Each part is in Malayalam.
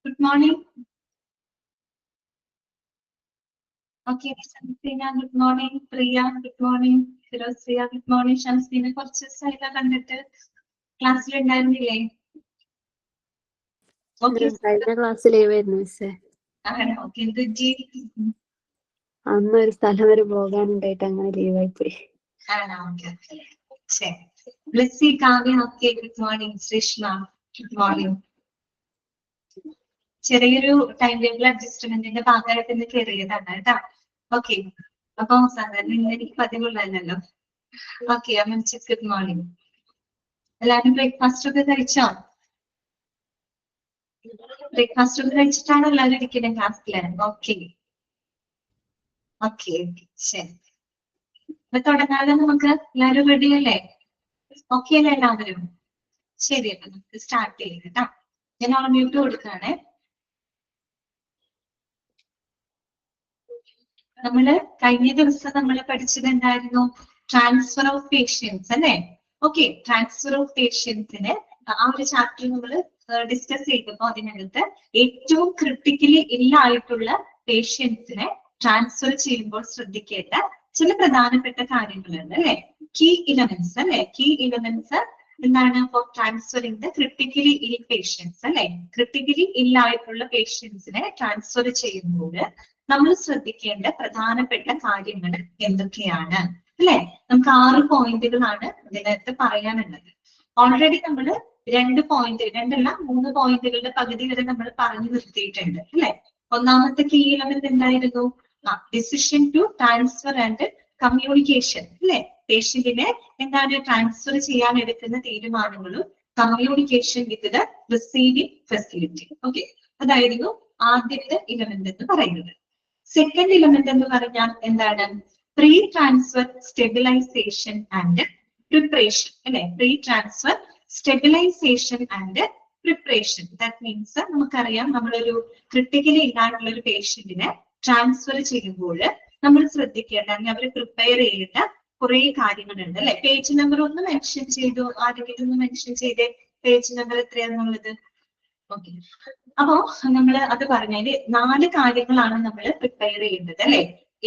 Good morning. Okay, Shamsina, good morning. Priya, good morning. Firozia, good morning. Shamsina, കുറച്ച് ദിവസമായില്ല കണ്ടിട്ട് ക്ലാസ്സിൽ ഉണ്ടായിരുന്നില്ലേ? Okay, കഴിഞ്ഞ ക്ലാസ് ലീവായിരുന്നു മിസ്സേ. ആണോ? Okay, എന്ത് പറ്റി? അന്ന് ഒരു സ്ഥലം വരെ പോകാനുണ്ടായിട്ട് അങ്ങനെ ലീവായി പോയി. ആണോ? Okay, ശരി. Blessy, Kavya, okay, good morning. Sreeshma, good morning. ചെറിയൊരു ടൈം ടേബിൾ അഡ്ജസ്റ്റ്മെന്റിന്റെ ഭാഗമായിട്ട് ഇന്ന് കയറിയതാണ് കേട്ടോ. ഓക്കെ, അപ്പൊ സാധാരണ ഇന്ന് എനിക്ക് പതിവുള്ളതല്ലോ. ഓക്കെ, അമ്മ ഗുഡ് മോർണിംഗ്. എല്ലാവരും ബ്രേക്ക്ഫാസ്റ്റ് ഒക്കെ കഴിച്ചോ? ബ്രേക്ക്ഫാസ്റ്റ് ഒക്കെ കഴിച്ചിട്ടാണോ എല്ലാവരും ഇരിക്കുന്നത് ക്ലാസ്സില്? ഓക്കെ ഓക്കെ ശരി. അപ്പൊ തുടങ്ങാതെ നമുക്ക് എല്ലാവരും റെഡി അല്ലേ? ഓക്കെ അല്ലേ എല്ലാവരും? ശരി, അപ്പൊ നമുക്ക് സ്റ്റാർട്ട് ചെയ്യാം കേട്ടോ. ഞാൻ ഓൺ മ്യൂട്ട് കൊടുക്കുകയാണേ. നമ്മള് കഴിഞ്ഞ ദിവസം നമ്മൾ പഠിച്ചത് എന്തായിരുന്നു? ട്രാൻസ്ഫർ ഓഫ് പേഷ്യൻസ് അല്ലേ? ഓക്കെ, ട്രാൻസ്ഫർ ഓഫ് പേഷ്യൻസിന് ആ ഒരു ചാപ്റ്റർ നമ്മൾ ഡിസ്കസ് ചെയ്തപ്പോ അതിനകത്ത് ഏറ്റവും ക്രിട്ടിക്കലി ഇല്ലായിട്ടുള്ള പേഷ്യൻസിനെ ട്രാൻസ്ഫർ ചെയ്യുമ്പോൾ ശ്രദ്ധിക്കേണ്ട ചില പ്രധാനപ്പെട്ട കാര്യങ്ങളുണ്ട് അല്ലെ? കീ ഇലമെന്റ്സ് അല്ലെ? കീ ഇലമെന്റ്സ് എന്താണ്? ഫോർ ട്രാൻസ്ഫറിംഗ് ദ ക്രിട്ടിക്കലി ഇൽ പേഷ്യൻസ് അല്ലെ? ക്രിട്ടിക്കലി ഇല്ലായിട്ടുള്ള പേഷ്യൻസിനെ ട്രാൻസ്ഫർ ചെയ്യുമ്പോൾ നമ്മൾ ശ്രദ്ധിക്കേണ്ട പ്രധാനപ്പെട്ട കാര്യങ്ങൾ എന്തൊക്കെയാണ് അല്ലെ? നമുക്ക് 6 പോയിന്റുകളാണ് ഇതിനകത്ത് പറയാനുള്ളത്. ഓൾറെഡി നമ്മൾ 2 പോയിന്റ്, 3 പോയിന്റുകളുടെ പകുതി വരെ നമ്മൾ പറഞ്ഞു നിർത്തിയിട്ടുണ്ട് അല്ലെ? ഒന്നാമത്തെ കീ എലമെന്റ് എന്തായിരുന്നു? Decision to transfer and communication അല്ലെ? പേഷ്യന്റിനെ എന്താണ് ട്രാൻസ്ഫർ ചെയ്യാൻ എടുക്കുന്ന തീരുമാനങ്ങളും communication with the receiving facility. Okay, അതായിരുന്നു ആദ്യത്തെ എലമെന്റ് എന്ന് പറയുന്നത്. സെക്കൻഡ് എലമെന്റ് എന്ന് പറഞ്ഞാൽ എന്താണ്? Pre transfer stabilization and preparation അല്ലെ? Pre transfer stabilization and preparation. That means നമുക്കറിയാം, നമ്മളൊരു ക്രിട്ടിക്കലി ഇല്ലാണ്ടുള്ള ഒരു പേഷ്യന്റിനെ ട്രാൻസ്ഫർ ചെയ്യുമ്പോൾ നമ്മൾ ശ്രദ്ധിക്കേണ്ട, അല്ലെങ്കിൽ അവർ പ്രിപ്പയർ ചെയ്യേണ്ട കുറെ കാര്യങ്ങളുണ്ട് അല്ലെ? പേജ് നമ്പർ ഒന്ന് മെൻഷൻ ചെയ്തു. ആരെങ്കിലും ഒന്ന് മെൻഷൻ ചെയ്തേ, പേജ് നമ്പർ എത്രയാണെന്നുള്ളത്. ഓക്കെ, അപ്പോ നമ്മൾ അത് പറഞ്ഞതിൽ 4 കാര്യങ്ങളാണ് നമ്മൾ പ്രിപ്പയർ ചെയ്യേണ്ടത് അല്ലെ?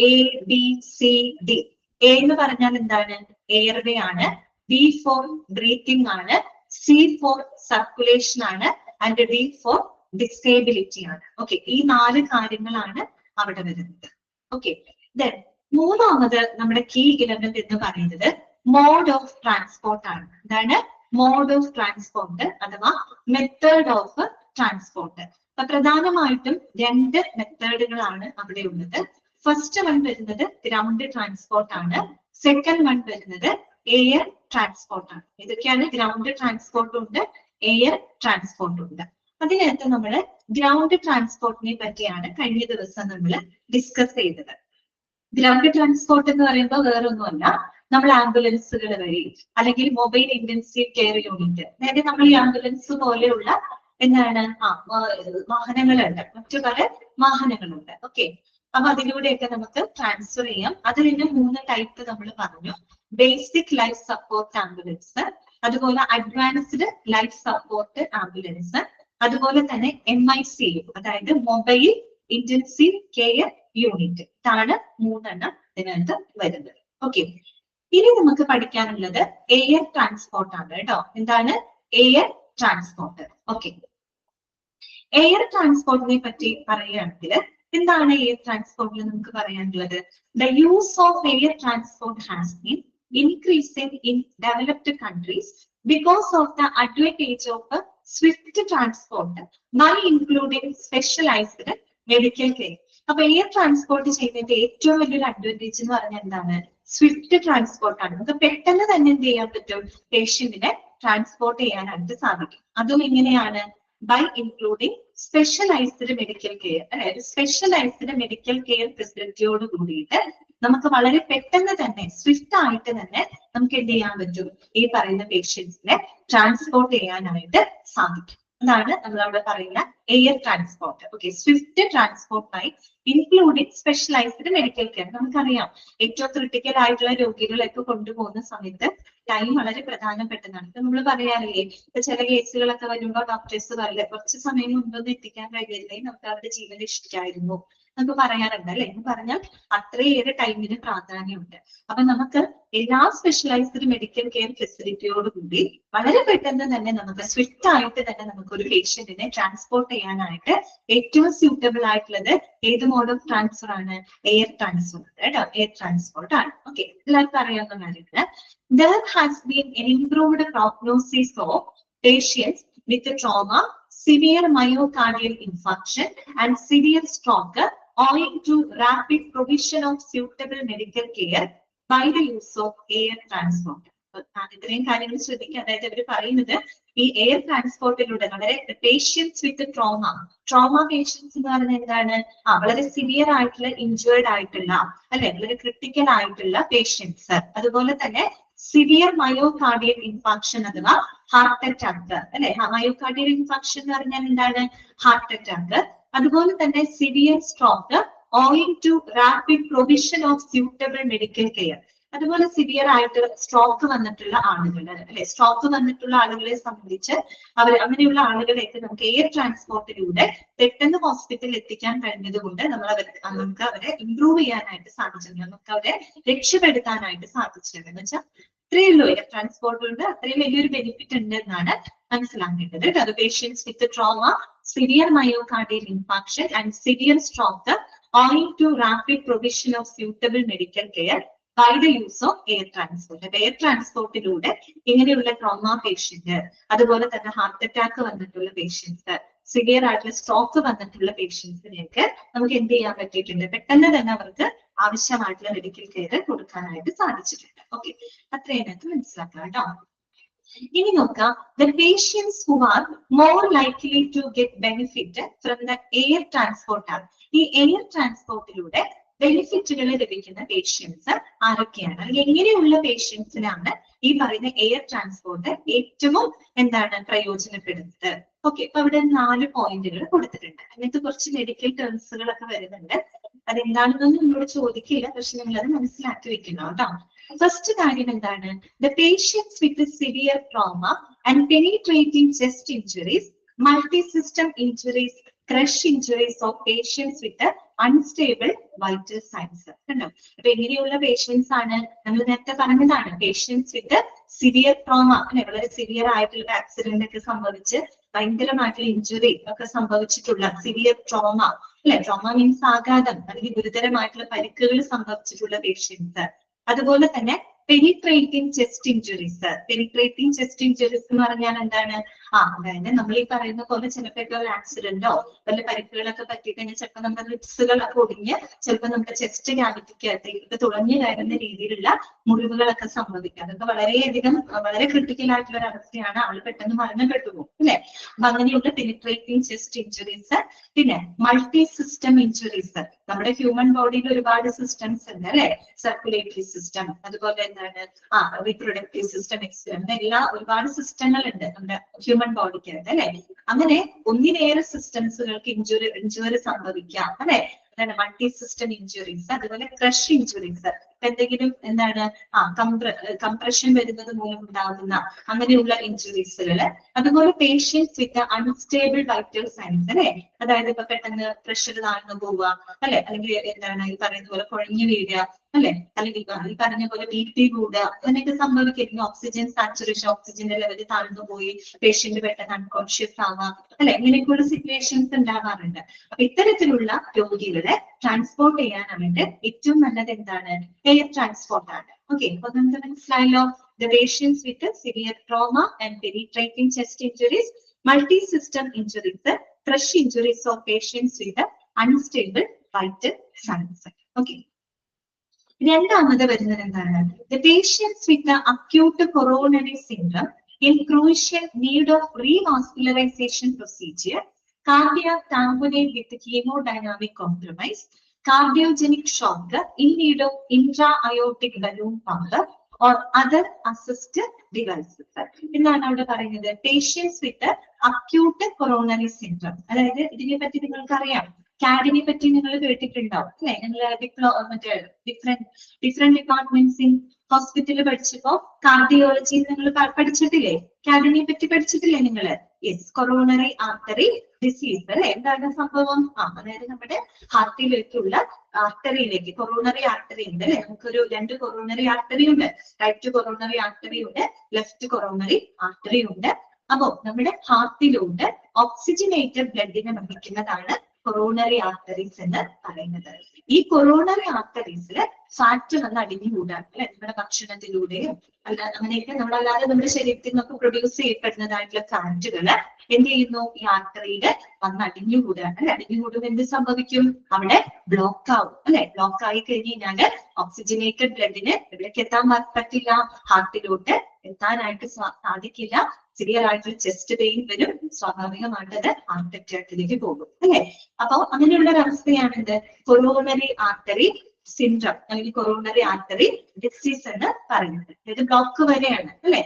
A B C D. A എന്ന് പറഞ്ഞാൽ എന്താണ്? എയർവേ ആണ്. ബി ഫോർ ബ്രീത്തിങ് ആണ്. സി ഫോർ സർക്കുലേഷൻ ആണ്. ആൻഡ് ഡി ഫോർ ഡിസേബിലിറ്റി ആണ്. ഓക്കെ, ഈ 4 കാര്യങ്ങളാണ് അവിടെ വരുന്നത്. ഓക്കെ, ദെൻ മൂന്നാമത് നമ്മുടെ കീ എലമെന്റ് എന്ന് പറയുന്നത് മോഡ് ഓഫ് ട്രാൻസ്പോർട്ട് ആണ്. എന്താണ്? മോഡ് ഓഫ് ട്രാൻസ്പോർട്ട് അഥവാ മെത്തേഡ് ഓഫ് ട്രാൻസ്പോർട്ട്. അപ്പൊ പ്രധാനമായിട്ടും 2 മെത്തേഡുകളാണ് അവിടെ ഉള്ളത്. ഫസ്റ്റ് വൺ വരുന്നത് ഗ്രൗണ്ട് ട്രാൻസ്പോർട്ട് ആണ്. സെക്കൻഡ് വൺ വരുന്നത് എയർ ട്രാൻസ്പോർട്ട് ആണ്. ഇതൊക്കെയാണ് ഗ്രൗണ്ട് ട്രാൻസ്പോർട്ട് ഉണ്ട്, എയർ ട്രാൻസ്പോർട്ട് ഉണ്ട്. അതിനകത്ത് നമ്മൾ ഗ്രൗണ്ട് ട്രാൻസ്പോർട്ടിനെ പറ്റിയാണ് കഴിഞ്ഞ ദിവസം നമ്മൾ ഡിസ്കസ് ചെയ്തത്. ഗ്രൗണ്ട് ട്രാൻസ്പോർട്ട് എന്ന് പറയുമ്പോൾ വേറൊന്നുമല്ല, നമ്മൾ ആംബുലൻസുകൾ വഴി അല്ലെങ്കിൽ മൊബൈൽ ഇന്റൻസീവ് കെയർ യൂണിറ്റ്, അതായത് നമ്മൾ ഈ ആംബുലൻസ് പോലെയുള്ള എന്താണ് വാഹനങ്ങളുണ്ട്, മറ്റു പല വാഹനങ്ങളുണ്ട്. ഓക്കെ, അപ്പൊ അതിലൂടെയൊക്കെ നമുക്ക് ട്രാൻസ്ഫർ ചെയ്യാം. അതിൽ തന്നെ 3 ടൈപ്പ് നമ്മൾ പറഞ്ഞു. ബേസിക് ലൈഫ് സപ്പോർട്ട് ആംബുലൻസ്, അതുപോലെ അഡ്വാൻസ്ഡ് ലൈഫ് സപ്പോർട്ട് ആംബുലൻസ്, അതുപോലെ തന്നെ MIC, അതായത് മൊബൈൽ ഇന്റൻസീവ് കെയർ യൂണിറ്റ്. ഇതാണ് 3 എണ്ണം ഇതിനകത്ത് വരുന്നത്. ഓക്കെ, ഇനി നമുക്ക് പഠിക്കാനുള്ളത് എയർ ട്രാൻസ്പോർട്ട് ആണ് കേട്ടോ. എന്താണ്? Air transport. ഓക്കെ, എയർ ട്രാൻസ്പോർട്ടിനെ പറ്റി പറയുകയാണെങ്കിൽ എന്താണ് എയർ ട്രാൻസ്പോർട്ടിൽ നമുക്ക് പറയാനുള്ളത്? The use of air transport has been increasing in developed countries because of the advantage of swift transport by including specialized medical care. അപ്പൊ എയർ ട്രാൻസ്പോർട്ട് ചെയ്യുന്നതിന്റെ ഏറ്റവും വലിയൊരു അഡ്വാൻറ്റേജ് എന്ന് പറഞ്ഞാൽ എന്താണ്? സ്വിഫ്റ്റ് ട്രാൻസ്പോർട്ട് ആണ്. നമുക്ക് പെട്ടെന്ന് തന്നെ എന്ത് ചെയ്യാൻ പറ്റും? പേഷ്യന്റിനെ ട്രാൻസ്പോർട്ട് ചെയ്യാനായിട്ട് സാധിക്കും. അതും എങ്ങനെയാണ്? By including specialized medical care, അതായത് സ്പെഷ്യലൈസ്ഡ് മെഡിക്കൽ കെയർ ഫെസിലിറ്റിയോട് കൂടിയിട്ട് നമുക്ക് വളരെ പെട്ടെന്ന് തന്നെ സ്വിഫ്റ്റ് ആയിട്ട് തന്നെ നമുക്ക് എന്ത് ചെയ്യാൻ പറ്റും? ഈ പറയുന്ന പേഷ്യൻസിനെ ട്രാൻസ്പോർട്ട് ചെയ്യാനായിട്ട് സാധിക്കും. അതാണ് നമ്മൾ അവിടെ പറയുന്ന എയർ ട്രാൻസ്പോർട്ട്. ഓക്കെ, സ്വിഫ്റ്റ് ട്രാൻസ്പോർട്ടായി ഇൻക്ലൂഡിങ് സ്പെഷ്യലൈസ്ഡ് മെഡിക്കൽ കെയർ. നമുക്കറിയാം ഏറ്റവും ക്രിട്ടിക്കൽ ആയിട്ടുള്ള രോഗികളൊക്കെ കൊണ്ടുപോകുന്ന സമയത്ത് ടൈം വളരെ പ്രധാനപ്പെട്ടതാണ്. ഇപ്പൊ നമ്മൾ പറയാറില്ലേ, ഇപ്പൊ ചില കേസുകളൊക്കെ വരുമ്പോൾ ഡോക്ടേഴ്സ് പറയില്ല കുറച്ച് സമയം മുൻപൊന്നും എത്തിക്കാൻ കഴിയില്ലേ, നമുക്ക് അവരുടെ ജീവൻ രക്ഷിക്കായിരുന്നു നമുക്ക് പറയാറുണ്ട് അല്ലെ. എന്ന് പറഞ്ഞാൽ അത്രയേറെ ടൈമിന് പ്രാധാന്യമുണ്ട്. അപ്പൊ നമുക്ക് എല്ലാ സ്പെഷ്യലൈസ്ഡ് മെഡിക്കൽ കെയർ ഫെസിലിറ്റിയോടുകൂടി വളരെ പെട്ടെന്ന് തന്നെ നമുക്ക് സ്വിഫ്റ്റ് ആയിട്ട് തന്നെ നമുക്ക് ഒരു പേഷ്യന്റിനെ ട്രാൻസ്പോർട്ട് ചെയ്യാനായിട്ട് ഏറ്റവും സ്യൂട്ടബിൾ ആയിട്ടുള്ളത് ഏത് മോഡ് ഓഫ് ട്രാൻസ്ഫർ ആണ്? എയർ ട്രാൻസ്പോർട്ട് കേട്ടോ, എയർ ട്രാൻസ്പോർട്ട് ആണ്. ഓക്കെ, എല്ലാവർക്കും അറിയാവുന്ന കാര്യമാണ്. There has been an improved prognosis of patients with trauma, severe myocardial infarction, and severe stroke owing to rapid provision of suitable medical care by the use of air transport. ഇത്രയും കാര്യങ്ങൾ ശ്രദ്ധിക്കുക. അതായത് അവർ പറയുന്നത് ഈ എയർ ട്രാൻസ്പോർട്ടിലൂടെ വളരെ പേഷ്യൻസ് വിത്ത് ട്രോമ പേഷ്യൻസ് എന്ന് പറയുന്നത് എന്താണ്? വളരെ സിവിയർ ആയിട്ടുള്ള ഇഞ്ചേർഡ് ആയിട്ടുള്ള അല്ലെ, വളരെ ക്രിട്ടിക്കൽ ആയിട്ടുള്ള പേഷ്യൻസ്, അതുപോലെ തന്നെ സിവിയർ മയോകാർഡിയൽ ഇൻഫാക്ഷൻ അഥവാ ഹാർട്ട് അറ്റാക്ക് അല്ലെ. മയോകാർഡിയൽ ഇൻഫാക്ഷൻ എന്ന് പറഞ്ഞാൽ എന്താണ്? Heart attack. അതുപോലെ തന്നെ severe stroke owing to rapid provision of suitable medical care. അതുപോലെ സിവിയർ ആയിട്ട് സ്ട്രോക്ക് വന്നിട്ടുള്ള ആളുകൾ അല്ലെ, സ്ട്രോക്ക് വന്നിട്ടുള്ള ആളുകളെ സംബന്ധിച്ച് അങ്ങനെയുള്ള ആളുകളെയൊക്കെ നമുക്ക് എയർ ട്രാൻസ്പോർട്ടിലൂടെ പെട്ടെന്ന് ഹോസ്പിറ്റലിൽ എത്തിക്കാൻ കഴിഞ്ഞത് കൊണ്ട് നമുക്ക് അവരെ ഇംപ്രൂവ് ചെയ്യാനായിട്ട് സാധിച്ചിട്ടുണ്ട്, നമുക്ക് അവരെ രക്ഷപ്പെടുത്താനായിട്ട് സാധിച്ചിട്ടുണ്ട്. എന്ന് വെച്ചാൽ അത്രയേ ഉള്ളൂ, എയർ ട്രാൻസ്പോർട്ടിലൂടെ അത്രയും വലിയൊരു ബെനിഫിറ്റ് ഉണ്ട് എന്നാണ് മനസ്സിലാക്കേണ്ടത്. അത് patients with trauma, severe myocardial infarction and severe stroke owing to rapid provision of suitable medical care by the use of air transport. Air ട്രാൻസ്പോർട്ടിലൂടെ ഇങ്ങനെയുള്ള ട്രോമ പേഷ്യന്റ്, അതുപോലെ തന്നെ ഹാർട്ട് അറ്റാക്ക് വന്നിട്ടുള്ള പേഷ്യൻസ്, സിവിയർ ആയിട്ടുള്ള സ്ട്രോക്ക് വന്നിട്ടുള്ള പേഷ്യൻസിനെയൊക്കെ നമുക്ക് എന്ത് ചെയ്യാൻ പറ്റിയിട്ടുണ്ട്? പെട്ടെന്ന് തന്നെ അവർക്ക് ആവശ്യമായിട്ടുള്ള മെഡിക്കൽ കെയർ കൊടുക്കാനായിട്ട് സാധിച്ചിട്ടുണ്ട്. ഓക്കെ, അത്രയും മനസ്സിലാക്കാം കേട്ടോ. ഇനി നോക്കാം, the patients who are more likely to get benefit from the air transport ആണ്. ഈ എയർ ട്രാൻസ്പോർട്ടിലൂടെ ബെനിഫിറ്റുകൾ ലഭിക്കുന്ന പേഷ്യൻസ് ആരൊക്കെയാണ്? എങ്ങനെയുള്ള പേഷ്യൻസിനാണ് ഈ പറയുന്ന എയർ ട്രാൻസ്പോർട്ട് ഏറ്റവും പ്രയോജനപ്പെടുന്നത്? ഓക്കെ, അപ്പൊ അവിടെ 4 പോയിന്റുകൾ കൊടുത്തിട്ടുണ്ട്. അതിനകത്ത് കുറച്ച് മെഡിക്കൽ ടേംസുകളൊക്കെ വരുന്നുണ്ട്. അതെന്താണെന്നൊന്നും നിങ്ങളോട് ചോദിക്കില്ല, പക്ഷെ നിങ്ങൾ അത് മനസ്സിലാക്കി വെക്കണം കേട്ടോ. ഫസ്റ്റ് കാര്യം എന്താണ്? The patients with severe trauma and penetrating chest injuries, multi-system injuries, crush injuries of patients with unstable vital signs. കണ്ടോ? അപ്പൊ എങ്ങനെയുള്ള പേഷ്യൻസ് ആണ്? നമ്മൾ നേരത്തെ പറഞ്ഞതാണ്, പേഷ്യൻസ് വിത്ത് സിവിയർ ട്രോമ അല്ലെ, വളരെ സിവിയർ ആയിട്ടുള്ള ആക്സിഡന്റ് ഒക്കെ സംഭവിച്ച് ഭയങ്കരമായിട്ടുള്ള ഇഞ്ചുറി ഒക്കെ സംഭവിച്ചിട്ടുള്ള സിവിയർ ട്രോമ അല്ലെ, ട്രോമ മീൻസ് ആഘാതം അല്ലെങ്കിൽ ഗുരുതരമായിട്ടുള്ള പരിക്കുകൾ സംഭവിച്ചിട്ടുള്ള പേഷ്യൻസ്. അതുപോലെ തന്നെ penetrating chest injuries. Penetrating chest injuries എന്ന് പറഞ്ഞാൽ എന്താണ്? അതായത് നമ്മൾ ഈ പറയുന്ന പോലെ ചിലപ്പോൾ ഒരു ആക്സിഡന്റോ വല്ല പരിക്കുകളൊക്കെ പറ്റിക്കഴിഞ്ഞാൽ ചിലപ്പോൾ നമ്മുടെ റിബ്സുകളൊക്കെ ഒടിഞ്ഞ് ചിലപ്പോൾ നമ്മുടെ ചെസ്റ്റ് ക്യാവിറ്റിക്കകത്തേക്ക് തുളഞ്ഞു കയറുന്ന രീതിയിലുള്ള മുറിവുകളൊക്കെ സംഭവിക്കാം. അതൊക്കെ വളരെ ക്രിട്ടിക്കൽ ആയിട്ടുള്ള ഒരു അവസ്ഥയാണ്. ആള് പെട്ടെന്ന് മരണപ്പെട്ടു പോകും അല്ലെ. അപ്പൊ അങ്ങനെയുള്ള പെനിട്രേറ്റിംഗ് ചെസ്റ്റ് ഇഞ്ചുറീസ്. പിന്നെ മൾട്ടി സിസ്റ്റം ഇഞ്ചുറീസ്. നമ്മുടെ ഹ്യൂമൻ ബോഡിയിൽ ഒരുപാട് സിസ്റ്റംസ് ഉണ്ട് അല്ലെ, സർക്കുലേറ്ററി സിസ്റ്റം, അതുപോലെ റീപ്രൊഡക്റ്റീവ് സിസ്റ്റം, എല്ലാം ഒരുപാട് സിസ്റ്റങ്ങൾ ഉണ്ട് നമ്മുടെ ഹ്യൂമൻ ബോഡിക്കകത്ത് അല്ലെ. അങ്ങനെ ഒന്നിലേറെ സിസ്റ്റംസുകൾക്ക് ഇഞ്ചുറി സംഭവിക്കാം അല്ലെ. Multi system injuries. അതുപോലെ ക്രഷ് ഇഞ്ചുറീസ്, എന്തെങ്കിലും കംപ്രഷൻ വരുന്നത് മൂലം ഉണ്ടാകുന്ന അങ്ങനെയുള്ള ഇഞ്ചുറീസുകള്. അതുപോലെ patients with unstable vital signs അല്ലെ, അതായത് ഇപ്പൊ പെട്ടെന്ന് പ്രഷർ താഴ്ന്നു പോവുക അല്ലെ, അല്ലെങ്കിൽ ഈ പറയുന്ന പോലെ കുഴഞ്ഞു വീഴുക അല്ലെ, അല്ലെങ്കിൽ ഈ പറഞ്ഞ പോലെ BP കൂടുക, അങ്ങനെയൊക്കെ സംഭവിക്കുന്നു. ഓക്സിജൻ സാച്ചുറേഷൻ, ഓക്സിജന്റെ ലെവൽ താഴ്ന്നു പോയി പേഷ്യന്റ് പെട്ടെന്ന് അൺകോൺഷ്യസ് ആവാം അല്ലെ, ഇങ്ങനെയൊക്കെയുള്ള സിറ്റുവേഷൻസ് ഉണ്ടാകാറുണ്ട്. അപ്പൊ ഇത്തരത്തിലുള്ള രോഗികളെ ട്രാൻസ്പോർട്ട് ചെയ്യാനായിട്ട് ഏറ്റവും നല്ലത് എന്താണ്? എയർ ട്രാൻസ്പോർട്ട് ആണ്. ഓക്കെ, അപ്പൊ നമുക്ക് മനസ്സിലായല്ലോ. The patients with severe trauma and penetrating chest injuries, multi-system injuries, crush injuries of patients with unstable vital signs. Okay. രണ്ടാമത് വരുന്നത് എന്താണ്? The patients with acute coronary syndrome in crucial need of revascularization procedure, cardiac tamponade with hemodynamic compromise, cardiogenic shock in need of intra-aortic balloon pump, or other assisted devices. എന്നാണ് അവിടെ പറയുന്നത്? പേഷ്യൻസ് വിത്ത് അക്യൂട്ട് കൊറോണറി സിൻഡ്രം. അതായത് ഇതിനെ പറ്റി നിങ്ങൾക്കറിയാം, കാഡിനെ പറ്റി നിങ്ങൾ കേട്ടിട്ടുണ്ടാവും അല്ലെ? നിങ്ങൾ മറ്റേ ഡിഫറെന്റ് ഡിപ്പാർട്ട്മെന്റ്സ് ഇൻ ഹോസ്പിറ്റലിൽ പഠിച്ചപ്പോ കാർഡിയോളജി നിങ്ങൾ പഠിച്ചിട്ടില്ലേ? കാഡിനെ പറ്റി പഠിച്ചിട്ടില്ലേ നിങ്ങള്? യെസ്, കൊറോണറി ആർട്ടറി ഡിസീസ് അല്ലെ? എന്താണ് സംഭവം? അതായത് നമ്മുടെ ഹാർട്ടിലേക്കുള്ള ആർട്ടറിയിലേക്ക് കൊറോണറി ആർട്ടറി ഉണ്ട് അല്ലെ? നമുക്കൊരു 2 കൊറോണറി ആർട്ടറി ഉണ്ട്. റൈറ്റ് കൊറോണറി ആർട്ടറി ഉണ്ട്, ലെഫ്റ്റ് കൊറോണറി ആർട്ടറി ഉണ്ട്. അപ്പോ നമ്മുടെ ഹാർട്ടിലൂടെ ഓക്സിജനേറ്റഡ് ബ്ലഡിനെ വഹിക്കുന്നതാണ് കൊറോണറി ആർട്ടറീസ് എന്ന് പറയുന്നത്. ഈ കൊറോണറി ആർട്ടറീസില് ഫാറ്റ് വന്ന് അടിഞ്ഞുകൂടാൻ അല്ലെ? നമ്മുടെ ഭക്ഷണത്തിലൂടെയും അങ്ങനെയൊക്കെ നമ്മളല്ലാതെ നമ്മുടെ ശരീരത്തിൽ നിന്നൊക്കെ പ്രൊഡ്യൂസ് ചെയ്യപ്പെടുന്നതായിട്ടുള്ള ഫാറ്റുകള് എന്ത് ചെയ്യുന്നു? ഈ ആർട്ടറിയില് വന്ന് അടിഞ്ഞുകൂടാൻ അല്ലെ? അടിഞ്ഞുകൂടുമ്പോൾ എന്ത് സംഭവിക്കും? അവിടെ ബ്ലോക്ക് ആവും അല്ലെ? ബ്ലോക്ക് ആയി കഴിഞ്ഞ് കഴിഞ്ഞാല് ഓക്സിജനേറ്റഡ് ബ്ലഡിന് എവിടേക്ക് എത്താൻ പറ്റില്ല? ഹാർട്ടിലോട്ട് എത്താനായിട്ട് സാധിക്കില്ല. സിവിയർ ആയിട്ടുള്ള ചെസ്റ്റ് പെയിൻ വരും. സ്വാഭാവികമായിട്ട് അത് ഹാർട്ട് അറ്റാക്കിലേക്ക് പോകും അല്ലെ? അപ്പൊ അങ്ങനെയുള്ള ഒരു അവസ്ഥയാണ് ഇത് കൊറോണറി ആർട്ടറി സിൻഡ്രം അല്ലെങ്കിൽ കൊറോണറി ആർട്ടറി ഡിസീസ് എന്ന് പറയുന്നത്. ഇത് ബ്ലോക്ക് വരെയാണ് അല്ലെ?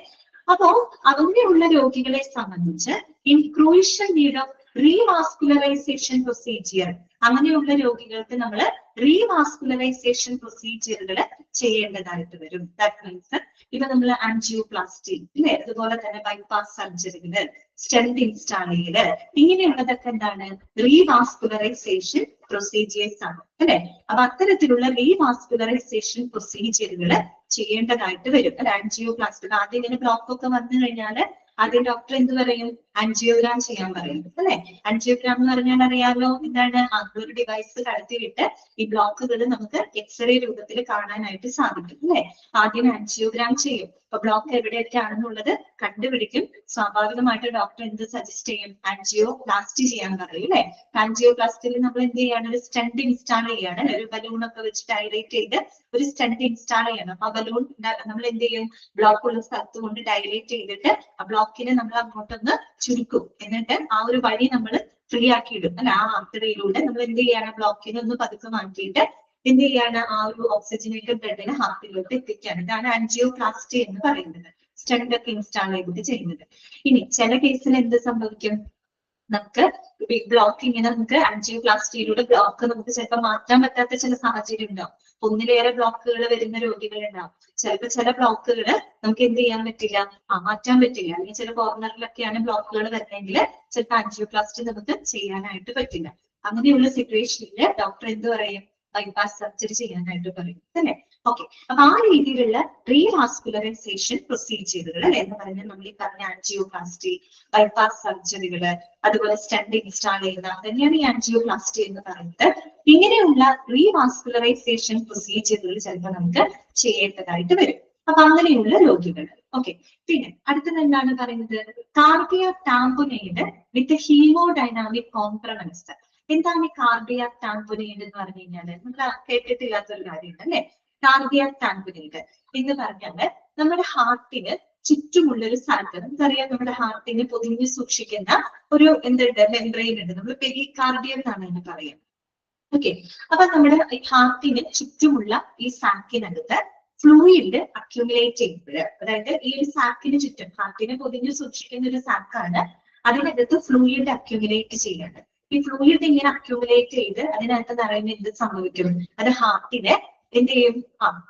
അപ്പോ അങ്ങനെയുള്ള രോഗികളെ സംബന്ധിച്ച് in crucial need of revascularisation procedure, അങ്ങനെയുള്ള രോഗികൾക്ക് നമ്മൾ റീവാസ്കുലറൈസേഷൻ പ്രൊസീജിയറുകൾ ചെയ്യേണ്ടതായിട്ട് വരും. ദാറ്റ് മീൻസ് ഇപ്പൊ നമ്മൾ ആൻജിയോപ്ലാസ്റ്റി അല്ലെ, അതുപോലെ തന്നെ ബൈപ്പാസ് സർജറികള്, സ്റ്റെന്റ് ഇൻസ്റ്റാൾ ചെയ്യല്, ഇങ്ങനെയുള്ളതൊക്കെ എന്താണ്? റീവാസ്കുലറൈസേഷൻ പ്രൊസീജിയേഴ്സ് ആണ് അല്ലെ? അപ്പൊ അത്തരത്തിലുള്ള റീവാസ്കുലറൈസേഷൻ പ്രൊസീജിയറുകൾ ചെയ്യേണ്ടതായിട്ട് വരും. അല്ലെ? ആൻജിയോപ്ലാസ്റ്റി ആദ്യം ഇങ്ങനെ ബ്ലോക്ക് ഒക്കെ വന്നു കഴിഞ്ഞാല് ആദ്യം ഡോക്ടർ എന്ത് പറയും? ആൻജിയോഗ്രാം ചെയ്യാൻ പറയും അല്ലെ? ആൻജിയോഗ്രാം എന്ന് പറഞ്ഞാൽ അറിയാമല്ലോ എന്താണ്? ഒരു ഡിവൈസ് കടത്തിവിട്ട് ഈ ബ്ലോക്കുകൾ നമുക്ക് എക്സ്റേ രൂപത്തിൽ കാണാനായിട്ട് സാധിക്കും അല്ലെ? ആദ്യം ആൻജിയോഗ്രാം ചെയ്യും. അപ്പൊ ബ്ലോക്ക് എവിടെയൊക്കെയാണെന്നുള്ളത് കണ്ടുപിടിക്കും. സ്വാഭാവികമായിട്ട് ഡോക്ടർ എന്ത് സജസ്റ്റ് ചെയ്യും? ആൻജിയോപ്ലാസ്റ്റി ചെയ്യാൻ പറയും അല്ലെ? ആൻജിയോപ്ലാസ്റ്റിയിൽ നമ്മൾ എന്ത് ചെയ്യാണ്? ഒരു സ്റ്റെന്റ് ഇൻസ്റ്റാൾ ചെയ്യാണ്. ഒരു ബലൂൺ ഒക്കെ വെച്ച് ഡയലേറ്റ് ചെയ്ത് ഒരു സ്റ്റെന്റ് ഇൻസ്റ്റാൾ ചെയ്യണം. ആ ബലൂൺ നമ്മൾ എന്ത് ചെയ്യും? ബ്ലോക്ക് ഉള്ള സ്ഥലത്ത് കൊണ്ട് ഡയലേറ്റ് ചെയ്തിട്ട് ആ ബ്ലോക്കിനെ നമ്മൾ അങ്ങോട്ടൊന്ന് ചുരുക്കും. എന്നിട്ട് ആ ഒരു വഴി നമ്മൾ ഫ്രീ ആക്കി ഇടും അല്ലെ? ആ ആർട്ടറിയിലൂടെ നമ്മൾ എന്ത് ചെയ്യാണ്? ബ്ലോക്കിനെ ഒന്ന് പതുക്കെ മാറ്റിയിട്ട് എന്ത് ചെയ്യാണ്? ആ ഒരു ഓക്സിജനേറ്റഡ് ബ്ലഡിനെ ഹാർട്ടിലോട്ട് എത്തിക്കുകയാണ്. ഇതാണ് ആൻജിയോപ്ലാസ്റ്റി എന്ന് പറയുന്നത്. സ്റ്റെന്റ് ഒക്കെ ഇൻസ്റ്റാൾ ചെയ്തിട്ട് ചെയ്യുന്നത്. ഇനി ചില കേസിൽ എന്ത് സംഭവിക്കും? നമുക്ക് ബ്ലോക്ക് ഇങ്ങനെ നമുക്ക് ആൻജിയോപ്ലാസ്റ്റിയിലൂടെ ബ്ലോക്ക് നമുക്ക് ചിലപ്പോൾ മാറ്റാൻ പറ്റാത്ത ചില സാഹചര്യം ഉണ്ടാവും. ഒന്നിലേറെ ബ്ലോക്കുകൾ വരുന്ന രോഗികൾ ഉണ്ടാവും. ചിലപ്പോൾ ചില ബ്ലോക്കുകൾ നമുക്ക് എന്ത് ചെയ്യാൻ പറ്റില്ല? മാറ്റാൻ പറ്റില്ല. അല്ലെങ്കിൽ ചില കോർണറിലൊക്കെയാണ് ബ്ലോക്കുകൾ വരുന്നതെങ്കിൽ ചിലപ്പോൾ ആൻജിയോപ്ലാസ്റ്റി നമുക്ക് ചെയ്യാനായിട്ട് പറ്റില്ല. അങ്ങനെയുള്ള സിറ്റുവേഷനിൽ ഡോക്ടർ എന്ത് പറയും? ബൈപ്പാസ് സർജറി ചെയ്യാനായിട്ട് പറയും അല്ലെ? ഓക്കെ, അപ്പൊ ആ രീതിയിലുള്ള റീവാസ്കുലറൈസേഷൻ പ്രൊസീജിയറുകൾ അല്ലെ എന്ന് പറഞ്ഞാൽ നമ്മൾ ഈ പറഞ്ഞ ആൻജിയോപ്ലാസ്റ്റി, ബൈപ്പാസ് സർജറികള്, അതുപോലെ സ്റ്റെന്റ് ഇൻസ്റ്റാൾ ചെയ്യുന്ന തന്നെയാണ് ഈ ആൻജിയോപ്ലാസ്റ്റി എന്ന് പറയുന്നത്. ഇങ്ങനെയുള്ള റീവാസ്കുലറൈസേഷൻ പ്രൊസീജിയറുകൾ ചിലപ്പോൾ നമുക്ക് ചെയ്യേണ്ടതായിട്ട് വരും. അപ്പൊ അങ്ങനെയുള്ള രോഗികൾ. ഓക്കെ, പിന്നെ അടുത്തത് എന്താണ് പറയുന്നത്? കാർഡിയാക് ടാംപുനേഡ് വിത്ത് ഹീമോഡൈനാമിക് കോംപ്രമൈസ്. എന്താണ് ഈ കാർഡിയാക് ടാംപുനേഡ് എന്ന് പറഞ്ഞു കഴിഞ്ഞാല്? നമ്മൾ കേട്ടിട്ടില്ലാത്തൊരു കാര്യമുണ്ട് അല്ലെ? കാർഡിയാക് ടാംപുനേഡ് എന്ന് പറഞ്ഞാല് നമ്മുടെ ഹാർട്ടിന് ചുറ്റുമുള്ള ഒരു സ്ഥലത്ത്, നമുക്കറിയാം നമ്മുടെ ഹാർട്ടിനെ പൊതിഞ്ഞു സൂക്ഷിക്കുന്ന ഒരു എന്തുണ്ട്? മെംബ്രെയിൻ ഉണ്ട്. നമ്മൾ പെരികാർഡിയം എന്നാണ് എന്ന് പറയാം. ഓക്കെ, അപ്പൊ നമ്മുടെ ഹാർട്ടിന് ചുറ്റുമുള്ള ഈ സാക്കിനകത്ത് ഫ്ലൂയിഡ് അക്യുമുലേറ്റ് ചെയ്യുമ്പോൾ, അതായത് ഈ ഒരു സാക്കിന് ചുറ്റും ഹാർട്ടിനെ പൊതിഞ്ഞു സൂക്ഷിക്കുന്ന ഒരു സാക്കാണ്, അതിനകത്ത് ഫ്ലൂയിഡ് അക്യുമുലേറ്റ് ചെയ്യേണ്ടത്. ഈ ഫ്ലൂയിഡ് ഇങ്ങനെ അക്യുമുലേറ്റ് ചെയ്ത് അതിനകത്ത് നിറയുന്ന എന്ത് സംഭവിക്കും? അത് ഹാർട്ടിനെ എന്ത് ചെയ്യും?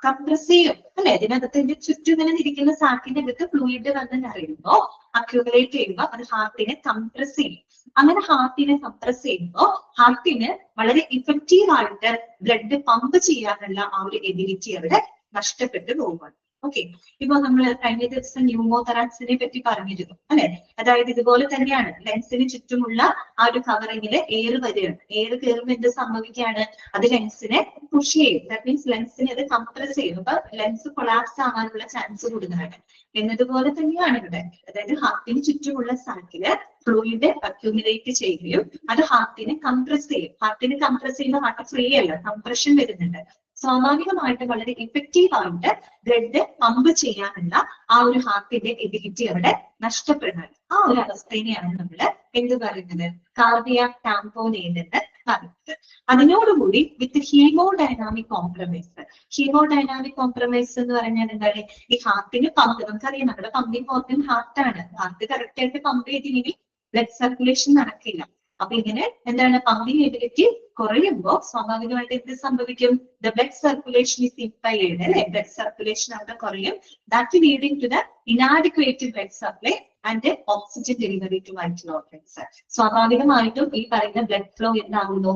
കംപ്രസ് ചെയ്യും അല്ലെ? ഇതിനകത്ത് ചുറ്റും ഇങ്ങനെ ഇരിക്കുന്ന സാക്കിന്റെ അകത്ത് ഫ്ലൂയിഡ് വന്ന് നിറയുമ്പോ അക്യുമുലേറ്റ് ചെയ്യുമ്പോ അത് ഹാർട്ടിനെ കംപ്രസ് ചെയ്യും. അങ്ങനെ ഹാർട്ടിനെ കംപ്രസ് ചെയ്യുമ്പോൾ ഹാർട്ടിന് വളരെ ഇഫക്റ്റീവ് ആയിട്ട് ബ്ലഡ് പമ്പ് ചെയ്യാനുള്ള ആ ഒരു എബിലിറ്റി അവിടെ നഷ്ടപ്പെട്ടു പോകുകയാണ്. ഓക്കെ, ഇപ്പൊ നമ്മൾ കഴിഞ്ഞ ദിവസം ന്യൂമോതറാക്സിനെ പറ്റി പറഞ്ഞിരുന്നു അല്ലെ? അതായത് ഇതുപോലെ തന്നെയാണ് ലെൻസിന് ചുറ്റുമുള്ള ആ ഒരു കവറിങ്ങില് എയർ വരികയാണ്. എയർ കയറുമ്പോൾ എന്ത് സംഭവിക്കുകയാണ്? അത് ലെൻസിനെ പുഷ് ചെയ്യും. ദാറ്റ് മീൻസ് ലെൻസിനെ അത് കംപ്രസ് ചെയ്യും. അപ്പൊ ലെൻസ് കൊളാപ്സ് ആവാനുള്ള ചാൻസ് കൂടുതലാണ്. എന്നതുപോലെ തന്നെയാണ് ഇവിടെ. അതായത് ഹാർട്ടിന് ചുറ്റുമുള്ള സാക്കില് ഫ്ലൂയിഡ് അക്യുമുലേറ്റ് ചെയ്യുകയും അത് ഹാർട്ടിനെ കംപ്രസ് ചെയ്യും. ഹാർട്ടിനെ കംപ്രസ് ചെയ്യുമ്പോൾ ഹാർട്ട് ഫ്രീ അല്ല, കംപ്രഷൻ വരുന്നുണ്ട്. സ്വാഭാവികമായിട്ട് വളരെ ഇഫക്റ്റീവ് ആയിട്ട് ബ്ലഡ് പമ്പ് ചെയ്യാനുള്ള ആ ഒരു ഹാർട്ടിന്റെ എബിലിറ്റി അവിടെ നഷ്ടപ്പെടുന്നത്. ആ ഒരു അവസ്ഥയെയാണ് നമ്മൾ എന്ത് പറയുന്നത്? കാർഡിയാക് ടാംപോനേഡ് എന്ന് പറയുന്നത്. അതിനോടുകൂടി വിത്ത് ഹീമോഡൈനാമിക് കോംപ്രമൈസ്. ഹീമോഡൈനാമിക് കോംപ്രമൈസ് എന്ന് പറഞ്ഞാൽ എന്താണ്? ഈ ഹാർട്ടിന് പമ്പ്, നമുക്കറിയാം നമ്മുടെ പമ്പിങ് ഓർഗൻ ഹാർട്ടാണ്. ഹാർട്ട് കറക്റ്റ് ആയിട്ട് പമ്പ് ചെയ്തില്ലെങ്കിൽ ബ്ലഡ് സർക്കുലേഷൻ നടക്കില്ല. അപ്പൊ ഇങ്ങനെ എന്താണ്, പമ്പിങ് എബിലിറ്റി കുറയുമ്പോൾ സ്വാഭാവികമായിട്ട് എന്ത് സംഭവിക്കും? The blood circulation is impaired, അല്ലെ? ബ്ലഡ് സർക്കുലേഷൻ അവിടെ കുറയും. That leading to the inadequate blood supply and oxygen delivery to vital organs. സ്വാഭാവികമായിട്ടും ഈ പറയുന്ന ബ്ലഡ് ഫ്ലോ എന്താകുന്നു?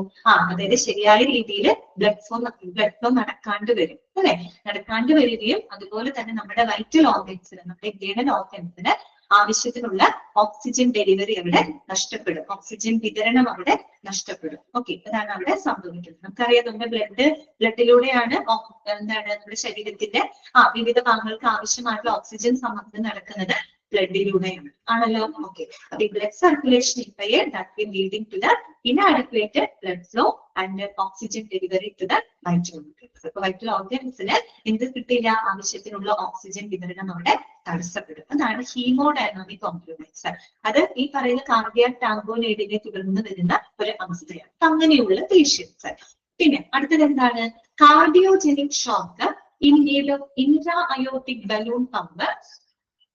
അതായത് ശരിയായ രീതിയിൽ ബ്ലഡ് ഫ്ലോ നടക്കാണ്ട് വരും, അല്ലെ? നടക്കാണ്ട് വരികയും അതുപോലെ തന്നെ നമ്മുടെ വൈറ്റൽ ഓർഗൻസിന്, നമ്മുടെ ഇന്റേണൽ ഓർഗൻസിന് ആവശ്യത്തിനുള്ള ഓക്സിജൻ ഡെലിവറി അവിടെ നഷ്ടപ്പെടും, ഓക്സിജൻ വിതരണം അവിടെ നഷ്ടപ്പെടും. ഓക്കെ, അതാണ് അവിടെ സംഭവിക്കുന്നത്. നമുക്കറിയാം നമ്മുടെ ബ്ലഡിലൂടെയാണ് എന്താണ് നമ്മുടെ ശരീരത്തിന്റെ വിവിധ ഭാഗങ്ങൾക്ക് ആവശ്യമായിട്ടുള്ള ഓക്സിജൻ സമ്മർദ്ദം നടക്കുന്നത് ബ്ലഡിലൂടെയാണ്, ആണല്ലോ. ഓക്കെ, അപ്പൊ ഈ blood circulation impaired, that will leading to the inadequate blood flow and oxygen delivery to the vital organs. അപ്പൊ വൈറ്റൽ ഓർഗൻസിന് എന്ത് കിട്ടില്ല? ആവശ്യത്തിനുള്ള ഓക്സിജൻ വിതരണം അവിടെ തടസ്സപ്പെടും. അതാണ് ഹീമോഡൈനാമിക് കോംപ്രമൈസ്. അത് ഈ പറയുന്ന കാർഡിയാക് ടാംബോനൈഡിനെ തുടർന്ന് വരുന്ന ഒരു അവസ്ഥയാണ് അങ്ങനെയുള്ള പേഷ്യൻസ്. പിന്നെ അടുത്തത് എന്താണ്? Cardiogenic shock in need of intra aortic balloon pump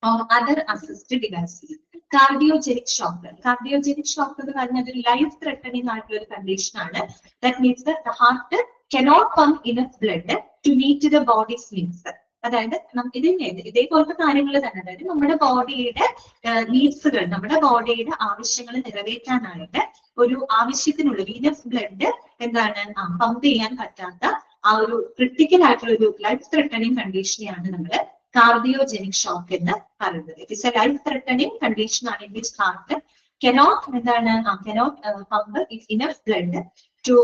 or other assisted devices. Cardiogenic shock. Cardiogenic shock എന്ന് പറഞ്ഞാൽ ഒരു ലൈഫ് ത്രെട്ടനിങ് ആയിട്ടുള്ള ഒരു കണ്ടീഷൻ ആണ്. That means the heart cannot pump enough blood to meet the body's needs. അതായത് ഇതേപോലത്തെ കാര്യങ്ങൾ തന്നെ, അതായത് നമ്മുടെ ബോഡിയുടെ നീഡ്സുകൾ, നമ്മുടെ ബോഡിയുടെ ആവശ്യങ്ങൾ നിറവേറ്റാനായിട്ട് ഒരു ആവശ്യത്തിനുള്ള ഇനഫ് ബ്ലഡ് എന്താണ് പമ്പ് ചെയ്യാൻ പറ്റാത്ത ആ ഒരു ക്രിട്ടിക്കൽ ആയിട്ടുള്ള ഒരു ലൈഫ് ത്രെട്ടനിങ് കണ്ടീഷനെയാണ് നമ്മൾ കാർഡിയോജനിക് ഷോക്ക് എന്ന് പറയുന്നത്. It is a life threatening condition ആണ് in which heart cannot pump enough blood to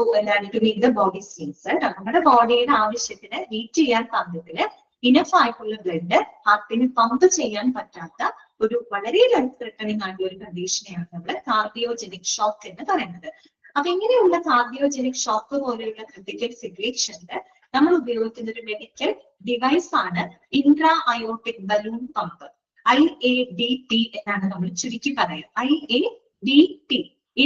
meet the body's needs. നമ്മുടെ ബോഡിയുടെ ആവശ്യത്തിന് മീറ്റ് ചെയ്യാൻ പാകത്തിന് ഇനഫ് ആയിട്ടുള്ള ബ്ലഡ് ഹാർട്ടിന് പമ്പ് ചെയ്യാൻ പറ്റാത്ത ഒരു വളരെ ലൈഫ് ത്രെട്ടനിങ് ആയിട്ടുള്ള ഒരു കണ്ടീഷനെയാണ് നമ്മൾ കാർഡിയോജനിക് ഷോക്ക് എന്ന് പറയുന്നത്. അപ്പൊ ഇങ്ങനെയുള്ള കാർഡിയോജനിക് ഷോക്ക് പോലെയുള്ള ക്രിട്ടിക്കൽ സിറ്റുവേഷനിൽ നമ്മൾ ഉപയോഗിക്കുന്ന ഒരു മെഡിക്കൽ ഡിവൈസ് ആണ് intra aortic balloon pump. IABP എന്നാണ് നമ്മൾ ചുരുക്കി പറയുക. IABP,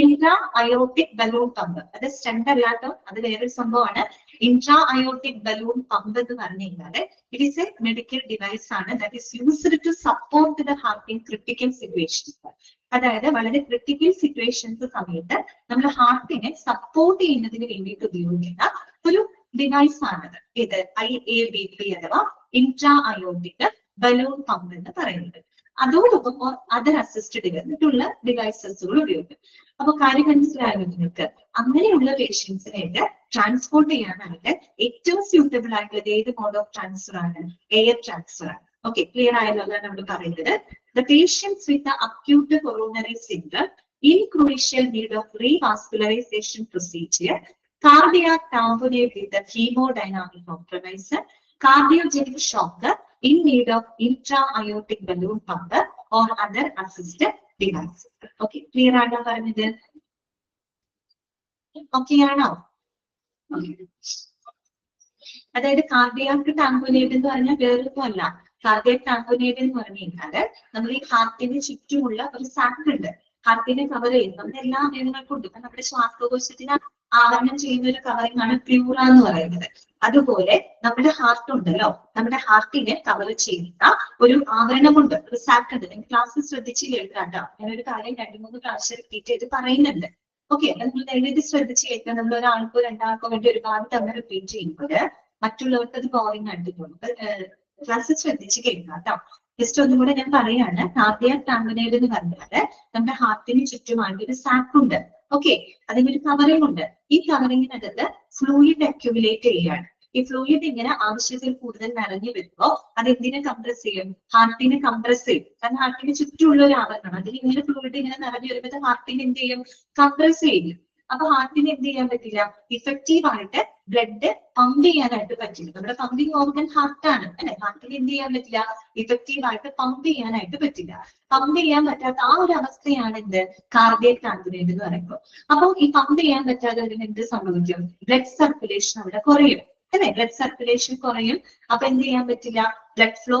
intra aortic balloon pump. അത് സ്റ്റണ്ട് അല്ലാട്ടോ, അത് വേറൊരു സംഭവമാണ്. ഇൻട്രാ അയോർട്ടിക് ബലൂൺ പമ്പ് എന്ന് പറഞ്ഞു കഴിഞ്ഞാൽ it is a medical device ആണ് that is used to support the heart in critical situations. അതായത് വളരെ ക്രിട്ടിക്കൽ സിറ്റുവേഷൻസ് സമയത്ത് നമ്മൾ ഹാർട്ടിനെ സപ്പോർട്ട് ചെയ്യുന്നതിന് വേണ്ടിയിട്ട് ഉപയോഗിക്കുന്ന ഒരു ഡിവൈസ് ആണത്. ഇത് IABP അഥവാ ഇൻട്രാ അയോർട്ടിക് ബലൂൺ പമ്പ് എന്ന് പറയുന്നത്. അതോടൊപ്പം അതർ അസിസ്റ്റഡ് മറ്റുള്ള ഡിവൈസസുകൾ ഉപയോഗിക്കും. അപ്പൊ കാര്യം മനസ്സിലായോ നിങ്ങൾക്ക്? അങ്ങനെയുള്ള പേഷ്യൻസിനായിട്ട് ട്രാൻസ്പോർട്ട് ചെയ്യാനായിട്ട് ഏറ്റവും സ്യൂട്ടബിൾ ആയിട്ടുള്ളത് ഏത് മോഡ് ഓഫ് ട്രാൻസ്ഫർ ആണ്? എയർ ട്രാൻസ്ഫർ ആണ്. ഓക്കെ, ക്ലിയർ ആയല്ലോ? അതാണ് നമ്മൾ പറയുന്നത്. The patients with the acute coronary syndrome in crucial need of revascularization procedure, cardiac tamponade with the hemodynamic compromise, cardiogenic shock in need of intra-aortic balloon pump or other assisted devices. Okay, clear ആണോ പറഞ്ഞത്? ഓക്കെ ആണോ? അതായത് കാർഡിയാക് ടാംപോനേഡ് എന്ന് പറഞ്ഞാൽ വേറൊന്നും അല്ല. കാർഡിയാക് ടാംപോനേഡ് എന്ന് പറഞ്ഞു കഴിഞ്ഞാല് നമ്മൾ ഈ ഹാർട്ടിന് ചുറ്റുമുള്ള ഒരു സാക്ക് ഉണ്ട്, ഹാർട്ടിനെ കവർ ചെയ്യുന്നത്. നമ്മുടെ എല്ലാ അവയവങ്ങൾക്കും ഉണ്ട്. ഇപ്പൊ നമ്മുടെ ശ്വാസകോശത്തിന് ആവരണം ചെയ്യുന്ന ഒരു കവറിംഗ് ആണ് പ്ലൂറ എന്ന് പറയുന്നത്. അതുപോലെ നമ്മുടെ ഹാർട്ട് ഉണ്ടല്ലോ, നമ്മുടെ ഹാർട്ടിനെ കവർ ചെയ്യുന്ന ഒരു ആവരണമുണ്ട്, ഒരു സാക്ക് ഉണ്ട്. നിങ്ങൾ ക്ലാസ് ശ്രദ്ധിച്ച് കേൾക്കാട്ടോ. ഞാനൊരു കാര്യം 2-3 പ്രാവശ്യം റിപ്പീറ്റ് ചെയ്ത് പറയുന്നുണ്ട്. ഓക്കെ, നമ്മൾ ദയവേത് ശ്രദ്ധിച്ച് കേൾക്കാം. നമ്മൾ ഒരാൾക്കോ രണ്ടാൾക്കോ വേണ്ടി ഒരുപാട് തവണ റിപ്പീറ്റ് ചെയ്യുമ്പോൾ മറ്റുള്ളവർക്ക് അത് ബോറിംഗ് ആയിട്ട് തോന്നും. ക്ലാസ് ശ്രദ്ധിച്ച് കേൾക്കാം കേട്ടോ. ജസ്റ്റ് ഒന്നും കൂടെ ഞാൻ പറയാണ്. കാർഡിയാക് ടാംപോനേഡ് എന്ന് പറഞ്ഞാല് നമ്മുടെ ഹാർട്ടിന് ചുറ്റുമായിട്ട് ഒരു സാക്ക് ഉണ്ട്. ഓക്കെ, അതിനൊരു കവറിംഗ് ഉണ്ട്. ഈ കവറിങ്ങിനകത്ത് ഫ്ലൂയിഡ് അക്യുമുലേറ്റ് ചെയ്യാണ്. ഈ ഫ്ലൂയിഡ് ഇങ്ങനെ ആവശ്യത്തിൽ കൂടുതൽ നിറഞ്ഞു വരുമ്പോ അത് എന്തിനെ കംപ്രസ് ചെയ്യും? ഹാർട്ടിനെ കംപ്രസ് ചെയ്യും. കാരണം ഹാർട്ടിന് ചുറ്റുമുള്ള ഒരു ആവരണം, അതിൽ ഇങ്ങനെ ഫ്ലൂയിഡ് ഇങ്ങനെ നിറഞ്ഞു വരുമ്പോൾ ഹാർട്ടിന് എന്ത് ചെയ്യും? കംപ്രസ് ചെയ്യും. അപ്പൊ ഹാർട്ടിന് എന്ത് ചെയ്യാൻ പറ്റില്ല? ഇഫക്റ്റീവ് ആയിട്ട് ബ്ലഡ് പമ്പ് ചെയ്യാനായിട്ട് പറ്റില്ല. നമ്മുടെ പമ്പിങ് ഓർഗൻ ഹാർട്ടാണ് അല്ലെ. ഹാർട്ടിന് എന്ത് ചെയ്യാൻ പറ്റില്ല? ഇഫക്റ്റീവ് ആയിട്ട് പമ്പ് ചെയ്യാനായിട്ട് പറ്റില്ല. പമ്പ് ചെയ്യാൻ പറ്റാത്ത ആ ഒരു അവസ്ഥയാണ് എന്ത്? കാർഡിയാക് ടാംപോനേഡ് എന്ന് പറയുമ്പോൾ. അപ്പൊ ഈ പമ്പ് ചെയ്യാൻ പറ്റാതെ വരുന്ന എന്ത് സംഭവിക്കും? ബ്ലഡ് സർക്കുലേഷൻ അവിടെ കുറയും അല്ലെ. ബ്ലഡ് സർക്കുലേഷൻ കുറയും. അപ്പൊ എന്ത് ചെയ്യാൻ പറ്റില്ല? ബ്ലഡ് ഫ്ലോ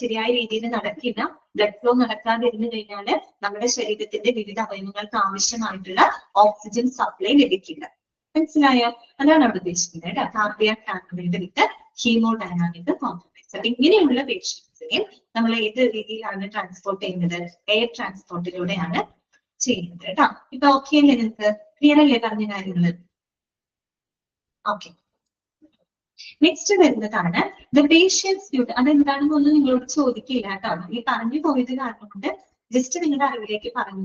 ശരിയായ രീതിയിൽ നടക്കില്ല. ബ്ലഡ് ഫ്ലോ നടക്കാതിരുന്നു കഴിഞ്ഞാൽ നമ്മുടെ ശരീരത്തിന്റെ വിവിധ അവയവങ്ങൾക്ക് ആവശ്യമായിട്ടുള്ള ഓക്സിജൻ സപ്ലൈ ലഭിക്കില്ല. മനസ്സിലായോ? അതാണ് അവിടെ ഉദ്ദേശിക്കുന്നത്. കാർഡിയാക് ടാങ്കിന്റെ വിത്ത് ഹീമോഡൈനാമിക് കോംപ്രമൈസ്. അപ്പൊ ഇങ്ങനെയുള്ള പേഷ്യൻസിനെ നമ്മൾ ഏത് രീതിയിലാണ് ട്രാൻസ്പോർട്ട് ചെയ്യുന്നത്? എയർ ട്രാൻസ്പോർട്ടിലൂടെയാണ് ചെയ്യുന്നത് കേട്ടോ. ഇപ്പൊ ഓക്കെ അല്ലേ? നിങ്ങൾക്ക് ക്ലിയർ അല്ലേ പറഞ്ഞ കാര്യങ്ങൾ? ഓക്കെ. നെക്സ്റ്റ് വരുന്നതാണ് ദ പേഷ്യൻസ് ഡ്യൂ. അതെന്താണെന്ന് ഒന്നും നിങ്ങളോട് ചോദിക്കില്ല കേട്ടോ. ഈ പറഞ്ഞു പോയത് കാരണം കൊണ്ട് ജസ്റ്റ് നിങ്ങളുടെ അറിവിലേക്ക് പറഞ്ഞു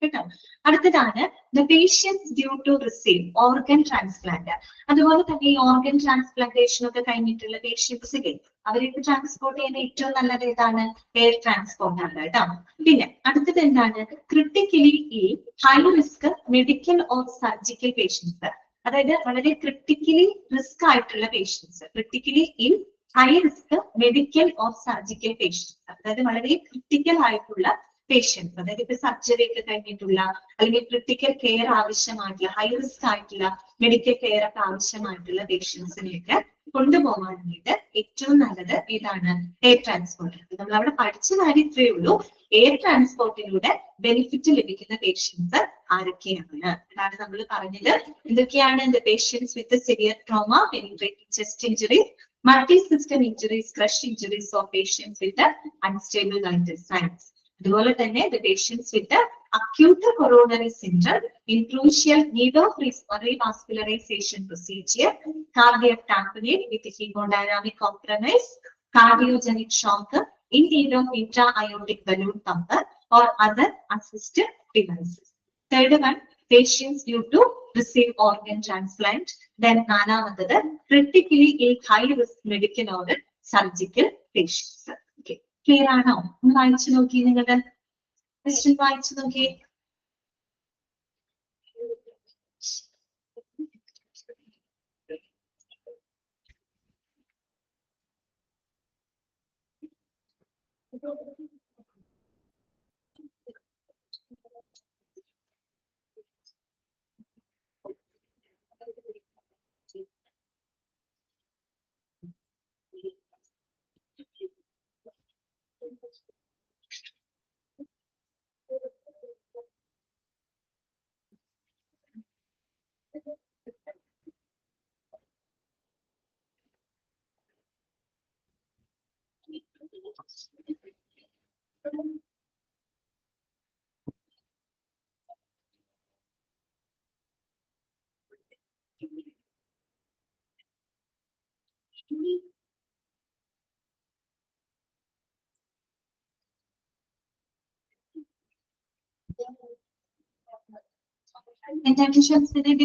കേട്ടോ. അടുത്തതാണ് the patients due to receive organ transplant. അതുപോലെ തന്നെ ഈ ഓർഗൻ ട്രാൻസ്പ്ലാന്റേഷൻ ഒക്കെ കഴിഞ്ഞിട്ടുള്ള പേഷ്യൻസിലെ അവർക്ക് ട്രാൻസ്പോർട്ട് ചെയ്യുന്ന ഏറ്റവും നല്ലത് ഏതാണ്? എയർ ട്രാൻസ്പോർട്ട് ആണ് കേട്ടോ. പിന്നെ അടുത്തത് എന്താണ്? ക്രിട്ടിക്കലി ഈ high risk medical or surgical patients. അതായത് വളരെ ക്രിട്ടിക്കലി റിസ്ക് ആയിട്ടുള്ള patients, critically in high risk medical or surgical patients, അതായത് വളരെ ക്രിട്ടിക്കൽ ആയിട്ടുള്ള പേഷ്യൻസ്, അതായത് ഇപ്പൊ സർജറി ഒക്കെ കഴിഞ്ഞിട്ടുള്ള അല്ലെങ്കിൽ ക്രിട്ടിക്കൽ കെയർ ആവശ്യമായിട്ടുള്ള ഹൈ റിസ്ക് ആയിട്ടുള്ള മെഡിക്കൽ കെയർ ഒക്കെ ആവശ്യമായിട്ടുള്ള പേഷ്യൻസിനെയൊക്കെ കൊണ്ടുപോകാൻ വേണ്ടിയിട്ട് ഏറ്റവും നല്ലത് ഏതാണ്? Air transport. നമ്മൾ അവിടെ പഠിച്ച കാര്യം ഇത്രയേ ഉള്ളൂ. എയർ ട്രാൻസ്പോർട്ടിലൂടെ ബെനിഫിറ്റ് ലഭിക്കുന്ന പേഷ്യൻസ് ആരൊക്കെയാണ്? അതാണ് നമ്മൾ പറഞ്ഞത്. എന്തൊക്കെയാണ്? The patients with severe trauma, penetrating chest injuries, multi system injuries, crush injuries of patients with unstable vital signs. അതുപോലെ തന്നെ the patients with acute coronary syndrome in crucial need of revascularization procedure, cardiac tamponade with hemodynamic compromise, cardiogenic shock in need of intra-aortic balloon pump or other assisted devices. Third one, patients due to receive organ transplant. Then നാലാമത്തത് critically ill high risk medical or surgical patients. Okay, clear ആണോ? ഒന്ന് വായിച്ചു നോക്കി നിങ്ങളുടെ ക്വസ്റ്റ്യൻ വായിച്ചു നോക്കി.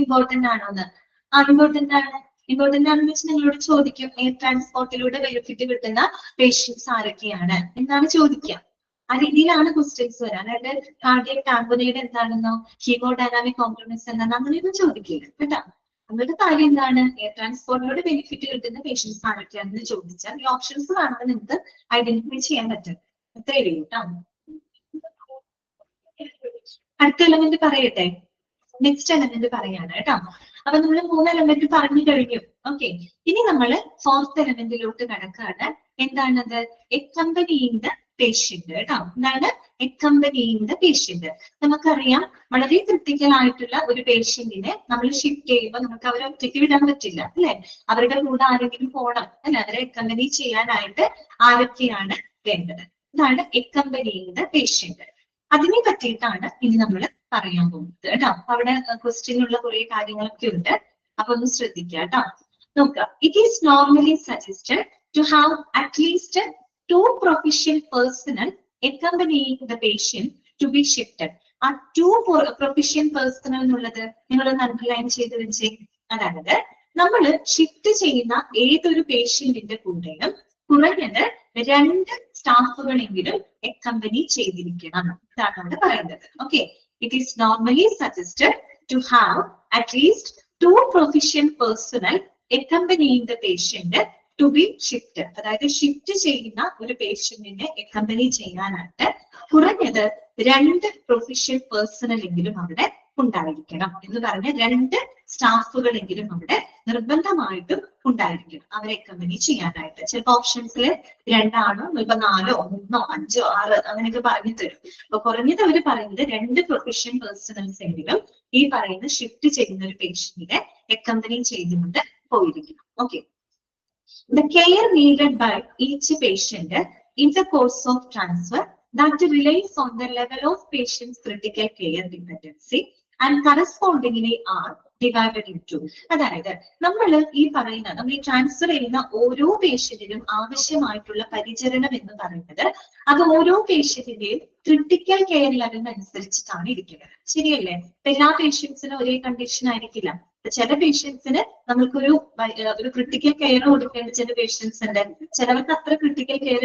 ഇമ്പോർട്ടന്റ് ആണോന്ന്? ഇമ്പോർട്ടന്റ് ആണ്. ഇമ്പോർട്ടന്റ് ആണെന്ന് വെച്ചാൽ നിങ്ങളോട് ചോദിക്കും എയർ ട്രാൻസ്പോർട്ടിലൂടെ ബെനിഫിറ്റ് കിട്ടുന്ന പേഷ്യൻസ് ആരൊക്കെയാണ് എന്നാണ് ചോദിക്കുക. ആ രീതിയിലാണ് ക്വസ്റ്റ്യൻസ് വരാൻ. അതായത് കാർഡിയക് ടാമ്പോനേഡ് എന്താണെന്നോ ഹീമോഡൈനാമിക് കോംപ്രമൈസ് എന്താണെന്നോ അങ്ങനെയൊന്നും ചോദിക്കില്ല കേട്ടോ. നമ്മുടെ കാര്യം എന്താണ്? എയർ ട്രാൻസ്പോർട്ടിലൂടെ ബെനിഫിറ്റ് കിട്ടുന്ന പേഷ്യൻസ് ആരൊക്കെയാണെന്ന് ചോദിച്ചാൽ ഈ ഓപ്ഷൻസ് കാണുമ്പോൾ നിങ്ങൾക്ക് ഐഡന്റിഫൈ ചെയ്യാൻ പറ്റും. അത്രേ ഉള്ളൂ കേട്ടോ. അടുത്ത എലമെന്റ് പറയട്ടെ. നെക്സ്റ്റ് എലമെന്റ് പറയാണ് കേട്ടോ. അപ്പൊ നമ്മൾ 3 എലമെന്റ് പറഞ്ഞു കഴിഞ്ഞു. ഓക്കെ, ഇനി നമ്മൾ 4th എലമെന്റിലോട്ട് കടക്കാണ്. എന്താണത്? അക്കംപനിയിങ് ദ പേഷ്യന്റ് കേട്ടോ. എന്താണ്? അക്കംപനിയിങ് ദ പേഷ്യന്റ്. നമുക്കറിയാം വളരെ ക്രിട്ടിക്കൽ ആയിട്ടുള്ള ഒരു പേഷ്യന്റിനെ നമ്മൾ ഷിഫ്റ്റ് ചെയ്യുമ്പോൾ നമുക്ക് അവരെ ഒറ്റയ്ക്ക് വിടാൻ പറ്റില്ല അല്ലെ? അവരുടെ കൂടെ ആരെങ്കിലും പോകണം അല്ലെ? അവരെ അക്കംപനി ചെയ്യാനായിട്ട് ആരൊക്കെയാണ് വേണ്ടത്? ഇതാണ് അക്കംപനിയിങ് ദ പേഷ്യന്റ്. അതിനെ പറ്റിയിട്ടാണ് ഇനി നമ്മൾ പറയാൻ പോകുന്നത് കേട്ടോ. അവിടെ ക്വസ്റ്റ്യനുള്ള കുറെ കാര്യങ്ങളൊക്കെ ഉണ്ട്. അപ്പൊ ഒന്ന് ശ്രദ്ധിക്കുക കേട്ടോ. നോക്കുക. It is normally suggested to have at least 2 proficient personnel accompanying the patient to be shifted. ആ 2 proficient personnel എന്നുള്ളത് നിങ്ങളൊന്ന് അണ്ടർലൈൻ ചെയ്ത് വെച്ചേ. അതായത് നമ്മൾ ഷിഫ്റ്റ് ചെയ്യുന്ന ഏതൊരു പേഷ്യന്റിന്റെ കൂടെയും കുറഞ്ഞത് 2 സ്റ്റാഫുകളെങ്കിലും അക്കംപനി ചെയ്തിരിക്കണം. ഇതാണ് അവിടെ പറയുന്നത്. Okay, it is normally suggested to have at least 2 proficient personnel accompanying the patient to be shifted. അതായത് ഷിഫ്റ്റ് ചെയ്യുന്ന ഒരു പേഷ്യന്റിനെ അക്കംപനി ചെയ്യാനായിട്ട് കുറഞ്ഞത് 2 പ്രൊഫഷ്യന്റ് പേഴ്സണൽ എങ്കിലും അവിടെ ഉണ്ടായിരിക്കണം എന്ന് പറഞ്ഞ 2 സ്റ്റാഫുകളെങ്കിലും അവിടെ നിർബന്ധമായിട്ടും ഉണ്ടായിരിക്കണം അവരെ അക്കമ്പനി ചെയ്യാനായിട്ട്. ചിലപ്പോൾ ഓപ്ഷൻസിൽ 2 ആണോ, ഇപ്പൊ 4, 3, 5, 6 അങ്ങനെയൊക്കെ പറഞ്ഞു തരും. അപ്പൊ കുറഞ്ഞത് അവർ പറയുന്നത് 2 പ്രൊഫഷൻ പേഴ്സണൽസ് എങ്കിലും ഈ പറയുന്ന ഷിഫ്റ്റ് ചെയ്യുന്ന ഒരു പേഷ്യന്റിനെ അക്കമ്പനി ചെയ്തുകൊണ്ട് പോയിരിക്കണം. Okay. The care needed by each patient in the course of transfer that relies on the level of patient's critical care dependency and correspondingly are divided into. അതായത് നമ്മൾ ഈ പറയുന്ന നമ്മൾ ഈ ട്രാൻസ്ഫർ ചെയ്യുന്ന ഓരോ പേഷ്യന്റിനും ആവശ്യമായിട്ടുള്ള പരിചരണം എന്ന് പറയുന്നത് അത് ഓരോ പേഷ്യന്റിന്റെയും ക്രിട്ടിക്കൽ കെയർ ലെവലിനനുസരിച്ചിട്ടാണ് ഇരിക്കുന്നത്. ശരിയല്ലേ? എല്ലാ പേഷ്യൻസിനും ഒരേ കണ്ടീഷൻ ആയിരിക്കില്ല. ചില പേഷ്യൻസിന് നമുക്കൊരു ക്രിട്ടിക്കൽ കെയർ കൊടുക്കേണ്ട ചില പേഷ്യൻസ് ഉണ്ട്, ചിലവർക്ക് അത്ര ക്രിട്ടിക്കൽ കെയർ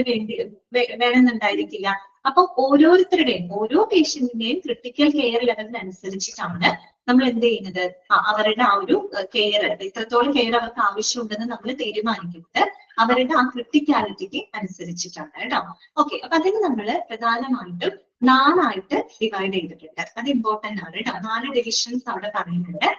വേണമെന്നുണ്ടായിരിക്കില്ല. അപ്പൊ ഓരോരുത്തരുടെയും ഓരോ പേഷ്യന്റിന്റെയും ക്രിട്ടിക്കൽ കെയർ ലെവലിനനുസരിച്ചിട്ടാണ് നമ്മൾ എന്ത് ചെയ്യുന്നത്, അവരുടെ ആ ഒരു കെയർ എത്രത്തോളം കെയർ അവർക്ക് ആവശ്യമുണ്ടെന്ന് നമ്മൾ തീരുമാനിക്കുന്നത് അവരുടെ ആ ക്രിട്ടിക്കാലിറ്റിക്ക് അനുസരിച്ചിട്ടാണ് കേട്ടോ. ഓക്കെ. അപ്പൊ അതിന് നമ്മൾ പ്രധാനമായിട്ടും 4 ആയിട്ട് ഡിവൈഡ് ചെയ്തിട്ടുണ്ട്. അത് ഇമ്പോർട്ടന്റ് ആണ് കേട്ടോ. 4 ഡിവിഷൻസ് അവിടെ പറയുന്നുണ്ട്.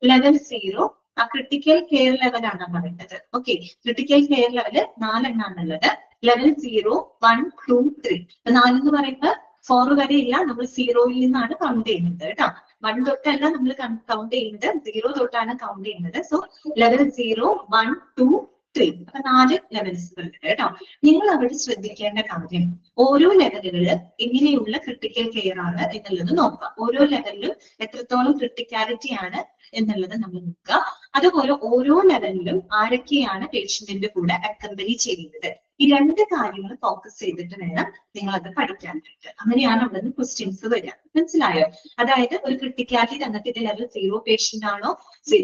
ലെവൽ 0 ആ ക്രിട്ടിക്കൽ കെയർ ലെവലാണ് പറയുന്നത്. ഓക്കെ. ക്രിട്ടിക്കൽ കെയർ ലെവല് 4 എണ്ണാണുള്ളത്. ലെവൽ 0, 1, 2, 3. 4 എന്ന് പറയുമ്പോൾ 4 വരെ ഇല്ല, നമ്മൾ 0യിൽ നിന്നാണ് കൗണ്ട് ചെയ്യുന്നത് കേട്ടോ. 1 തൊട്ടല്ല നമ്മൾ കൗണ്ട് ചെയ്യുന്നത്, 0 തൊട്ടാണ് കൗണ്ട് ചെയ്യുന്നത്. So level 0, 1, 2, 3. അപ്പൊ 4 ലെവൽസുകളുണ്ട് കേട്ടോ. നിങ്ങൾ അവിടെ ശ്രദ്ധിക്കേണ്ട കാര്യം ഓരോ ലെവലുകള് എങ്ങനെയുള്ള ക്രിട്ടിക്കൽ കെയർ ആണ് എന്നുള്ളത് നോക്കുക. ഓരോ ലെവലിലും എത്രത്തോളം ക്രിട്ടിക്കാലിറ്റി ആണ് എന്നുള്ളത് നമ്മൾ നോക്കുക. അതുപോലെ ഓരോ ലെവലിലും ആരൊക്കെയാണ് പേഷ്യന്റിന്റെ കൂടെ അക്കമ്പനി ചെയ്യുന്നത്. ഈ 2 കാര്യങ്ങൾ ഫോക്കസ് ചെയ്തിട്ട് വേണം നിങ്ങൾ അത് പഠിക്കാനായിട്ട്. അങ്ങനെയാണ് അവിടെ നിന്ന് ക്വസ്റ്റ്യൻസ് വരിക. മനസ്സിലായോ? അതായത് ഒരു ക്രിട്ടിക്കാലിറ്റി തന്നിട്ട് ഇത് ലെവൽ 0 പേഷ്യന്റ് ആണോ,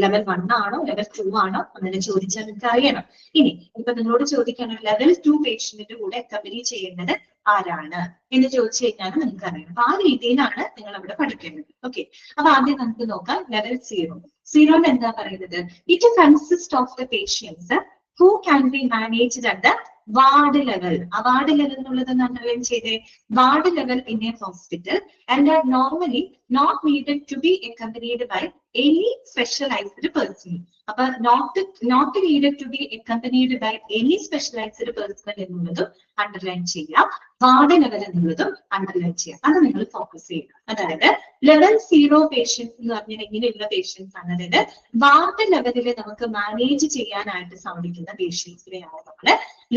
ലെവൽ 1 ആണോ, ലെവൽ 2 ആണോ അങ്ങനെ ചോദിച്ചാൽ നിങ്ങൾക്ക് അറിയണം. ഇനി ഇപ്പൊ നിങ്ങളോട് ചോദിക്കാണ് ലെവൽ 2 പേഷ്യന്റിന്റെ കൂടെ അക്കമ്പനി ചെയ്യേണ്ടത് ആരാണ് എന്ന് ചോദിച്ചു കഴിഞ്ഞാൽ നിങ്ങൾക്ക് അറിയണം. അപ്പൊ ആ രീതിയിലാണ് നിങ്ങൾ അവിടെ പഠിക്കേണ്ടത്. ഓക്കെ. അപ്പൊ ആദ്യം നമുക്ക് നോക്കാം ലെവൽ 0. 0 എന്താ പറയുന്നത്? It consist of the patients who can be managed at the ward level. ആ വാർഡ് ലെവൽ എന്നുള്ളത് അണ്ടർലൈൻ ചെയ്തേ. Ward level in a hospital and are normally not needed to be accompanied by any specialized person. അപ്പൊ not needed to be accompanied by any specialized person എന്നുള്ളതും അണ്ടർലൈൻ ചെയ്യാം. വാർഡ് ലെവൽ എന്നുള്ളതും അണ്ടർലൈൻ ചെയ്യാം. അത് നിങ്ങൾ ഫോക്കസ് ചെയ്യുക. അതായത് ലെവൽ 0 പേഷ്യൻസ് എന്ന് പറഞ്ഞാൽ എങ്ങനെയുള്ള പേഷ്യൻസ് ആണ്? അതായത് വാർഡ് ലെവലിൽ നമുക്ക് മാനേജ് ചെയ്യാനായിട്ട് സാധിക്കുന്ന പേഷ്യൻസിനെയാണ് നമ്മൾ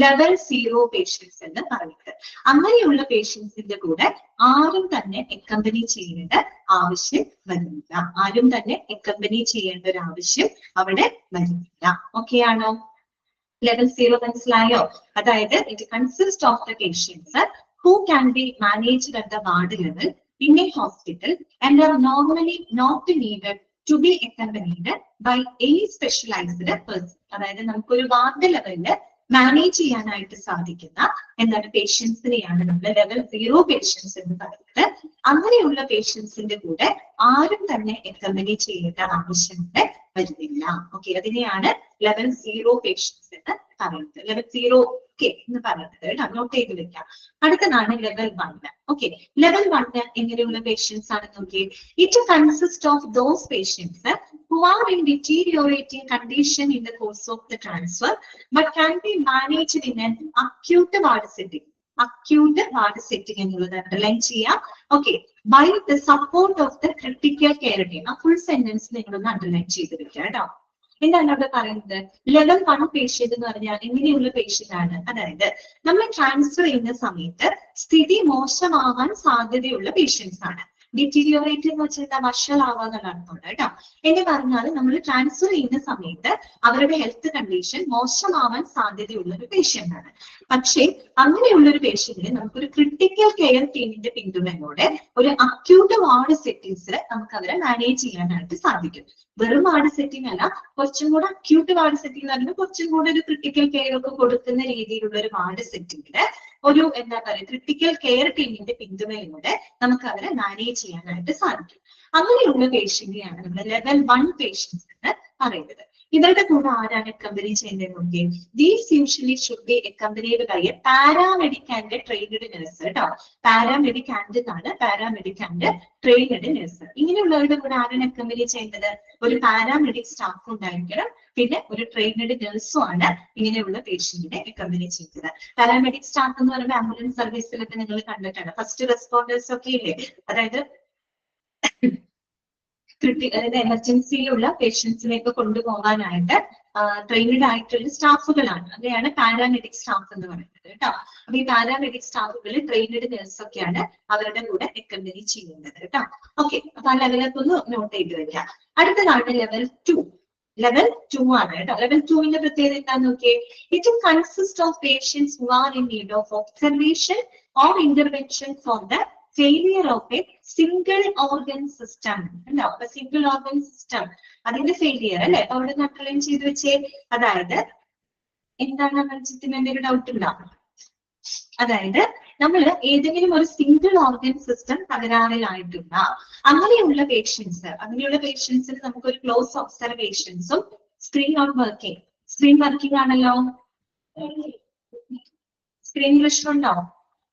ലെവൽ 0 പേഷ്യൻസ് എന്ന് പറയുന്നത്. അങ്ങനെയുള്ള പേഷ്യൻസിന്റെ കൂടെ ആരും തന്നെ അക്കമ്പനി ചെയ്യേണ്ട ആവശ്യം വരുന്നില്ല. ആരും തന്നെ അക്കമ്പനി ചെയ്യേണ്ട ഒരു ആവശ്യം അവിടെ വരുന്നില്ല. ഓക്കെ ആണോ? ലെവൽ 0 മനസ്സിലായോ? അതായത് it consist of the patients who can be managed at the ward level in a hospital and are normally not needed to be accompanied by any specialized person. അതായത് നമുക്കൊരു വാർഡ് ലെവലില് മാനേജ് ചെയ്യാനായിട്ട് സാധിക്കുന്ന എന്താണ് പേഷ്യൻസിനെയാണ് നമ്മൾ ലെവൽ 0 പേഷ്യൻസ് എന്ന് പറയുന്നത്. അങ്ങനെയുള്ള പേഷ്യൻസിന്റെ കൂടെ ആരും തന്നെ അക്കമ്പനി ചെയ്യേണ്ട ആവശ്യം വരുന്നില്ല. ഓക്കെ. അതിനെയാണ് ലെവൽ 0 പേഷ്യൻസ് എന്ന് പറയുന്നത്. ലെവൽ 0 എന്ന് പറയുന്നത് നോട്ട് ചെയ്ത് വെക്കാം. അടുത്തതാണ് ലെവൽ 1. ഓക്കെ. ലെവൽ 1 എങ്ങനെയുള്ള പേഷ്യൻസ് ആണ് നോക്കിയേ. It consist of those patients who are in deteriorating condition in the course of the transfer but can be managed in an acute ward setting. acute ward setting എന്നുള്ളത് അണ്ടർലൈൻ ചെയ്യാം. Okay. by the support of the critical care team. ആ ഫുൾ സെന്റൻസ് നിങ്ങളൊന്ന് അണ്ടർലൈൻ ചെയ്ത് വെക്കുക കേട്ടോ. എന്താണ് അവിടെ പറയുന്നത്? ലെവൽ 1 പേഷ്യന്റ് എന്ന് പറഞ്ഞാൽ എങ്ങനെയുള്ള പേഷ്യന്റ് ആണ്? അതായത് നമ്മൾ ട്രാൻസ്ഫർ ചെയ്യുന്ന സമയത്ത് സ്ഥിതി മോശമാവാൻ സാധ്യതയുള്ള പേഷ്യൻസ് ആണ്. ഡിറ്റീരിയോറേറ്റ് എന്ന് വെച്ചാൽ വഷളാവാന്നുള്ള അർത്ഥമുണ്ട് കേട്ടോ. എന്ന് പറഞ്ഞാൽ നമ്മൾ ട്രാൻസ്ഫർ ചെയ്യുന്ന സമയത്ത് അവരുടെ ഹെൽത്ത് കണ്ടീഷൻ മോശമാവാൻ സാധ്യതയുള്ള ഒരു പേഷ്യന്റ് ആണ്. പക്ഷേ അങ്ങനെയുള്ള ഒരു പേഷ്യന്റിന് നമുക്കൊരു ക്രിട്ടിക്കൽ കെയർ ടീമിന്റെ പിന്തുണയോടെ ഒരു അക്യൂട്ട് വാർഡ് സെറ്റിംഗ്സിൽ നമുക്ക് അവരെ മാനേജ് ചെയ്യാനായിട്ട് സാധിക്കും. വെറും വാർഡ് സെറ്റിംഗ് അല്ല, കുറച്ചും കൂടെ അക്യൂട്ട് വാർഡ് സെറ്റിംഗ് എന്ന് പറയുമ്പോൾ കുറച്ചും കൂടെ ഒരു ക്രിട്ടിക്കൽ കെയർ ഒക്കെ കൊടുക്കുന്ന രീതിയിലുള്ള ഒരു വാർഡ് സെറ്റിംഗില് ഒരു എന്താ പറയുക ക്രിട്ടിക്കൽ കെയർ ടീമിന്റെ പിന്തുണയിലൂടെ നമുക്ക് അവരെ മാനേജ് ചെയ്യാനായിട്ട് സാധിക്കും. അങ്ങനെയുള്ള പേഷ്യന്റിനെയാണ് നമ്മൾ ലെവൽ 1 പേഷ്യൻസ് എന്ന് പറയുന്നത്. ഇവരുടെ കൂടെ ആരാണ് അക്കമ്പനി ചെയ്യുന്നത് നോക്കിയേ. These usually should be accompanied by a paramedic and trained nurse കേട്ടോ. പാരാമെഡിക് ആൻഡ് എന്നാണ്, പാരാമെഡിക് ആൻഡ് ട്രെയിൻഡ് നഴ്സ്. ഇങ്ങനെയുള്ളവരുടെ കൂടെ ആരാണ് അക്കമ്പനി ചെയ്യുന്നത്? ഒരു പാരാമെഡിക് സ്റ്റാഫ് ഉണ്ടായിരിക്കണം, പിന്നെ ഒരു ട്രെയിൻഡ് നഴ്സും ആണ് ഇങ്ങനെയുള്ള പേഷ്യന്റിനെ അക്കമ്പനി ചെയ്യുന്നത്. പാരാമെഡിക് സ്റ്റാഫ് എന്ന് പറയുമ്പോൾ ആംബുലൻസ് സർവീസിലൊക്കെ നിങ്ങൾ കണ്ടിട്ടാണ്. ഫസ്റ്റ് റെസ്പോണ്ടേഴ്സ് ഒക്കെ ഇല്ലേ, അതായത് അതായത് എമർജൻസിയിലുള്ള പേഷ്യൻസിനെയൊക്കെ കൊണ്ടുപോകാനായിട്ട് ട്രെയിൻഡ് ആയിട്ടുള്ള സ്റ്റാഫുകളാണ്. അതെയാണ് പാരാമെഡിക് സ്റ്റാഫ് എന്ന് പറയുന്നത് കേട്ടോ. അപ്പൊ ഈ പാരാമെഡിക് സ്റ്റാഫുകൾ ട്രെയിൻഡ് നഴ്സ് ഒക്കെയാണ് അവരുടെ കൂടെ അക്കമ്പനി ചെയ്യുന്നത് കേട്ടോ. ഓക്കെ, അപ്പൊ ആ ലെവലൊക്കെ ഒന്ന് നോട്ട് ചെയ്ത് വെക്കാം. അടുത്തതാണ് ലെവൽ 2. ലെവൽ 2 ആണ് കേട്ടോ. ലെവൽ 2ന്റെ പ്രത്യേകത എന്താന്ന് നോക്കിയേ. It consist of patients who are in need of observation or intervention for the failure of a single organ system. ഉണ്ടോ? അപ്പൊ സിംഗിൾ ഓർഗൻ സിസ്റ്റം അതിന്റെ ഫെയിലിയർ അല്ലെ. അപ്പൊ അവിടെ നട്ടലൈൻ ചെയ്ത് വെച്ചേ. അതായത് എന്താണ് മത്സ്യത്തിന് ഒരു ഡൗട്ട് ഉണ്ടാവും. അതായത് നമ്മൾ ഏതെങ്കിലും ഒരു സിംഗിൾ ഓർഗൻ സിസ്റ്റം തകരാറിലായിട്ടുള്ള അങ്ങനെയുള്ള പേഷ്യൻസിന് നമുക്ക് ഒരു ക്ലോസ് ഒബ്സർവേഷൻസും സ്ക്രീൻ വർക്കിംഗ് ആണല്ലോ. സ്ക്രീൻ പ്രശ്നമുണ്ടോ?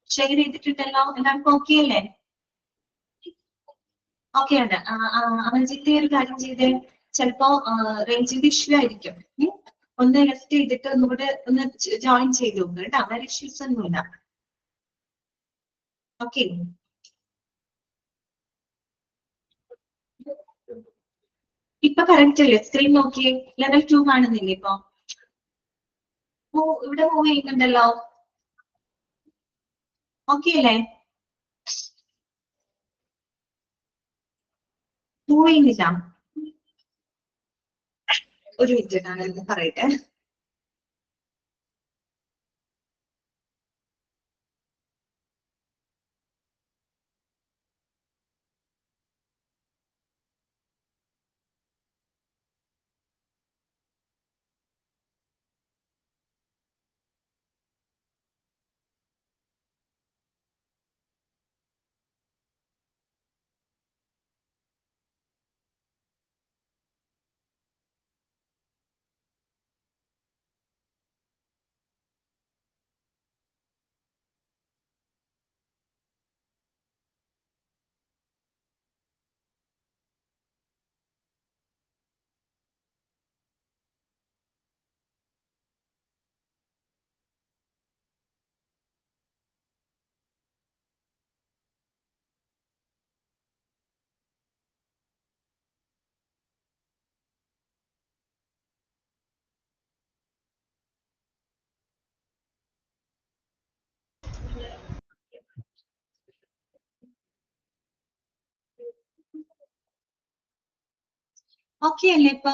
ഷെയർ ചെയ്തിട്ടുണ്ടല്ലോ, എല്ലാവർക്കും ഓക്കെ അല്ലേ? ഓക്കെ ആണ്. അമൽജിത്തെ ഒരു കാര്യം ചെയ്തേ, ചിലപ്പോ റേഞ്ചിന്റെ ഇഷ്യൂ ആയിരിക്കും. ഒന്ന് ലെഫ്റ്റ് ചെയ്തിട്ട് ഒന്നുകൂടെ ഒന്ന് ജോയിൻ ചെയ്ത് നോക്കുക കേട്ടോ. വേറെ ഇഷ്യൂസ് ഒന്നുമില്ല. ഓക്കെ, ഇപ്പൊ കറക്റ്റ് അല്ലേ? സ്ക്രീൻ നോക്കിയേ. ലെവൽ 2 കാണുന്നില്ലേ ഇപ്പൊ? ഇവിടെ മൂവ് ചെയ്യുന്നുണ്ടല്ലോ. ഓക്കെ അല്ലേ? മൂവ് ചെയ്യുന്നില്ല. ഒരു മിനിറ്റ് ഞാൻ പറയട്ടെ. ഓക്കെ അല്ലേ ഇപ്പൊ?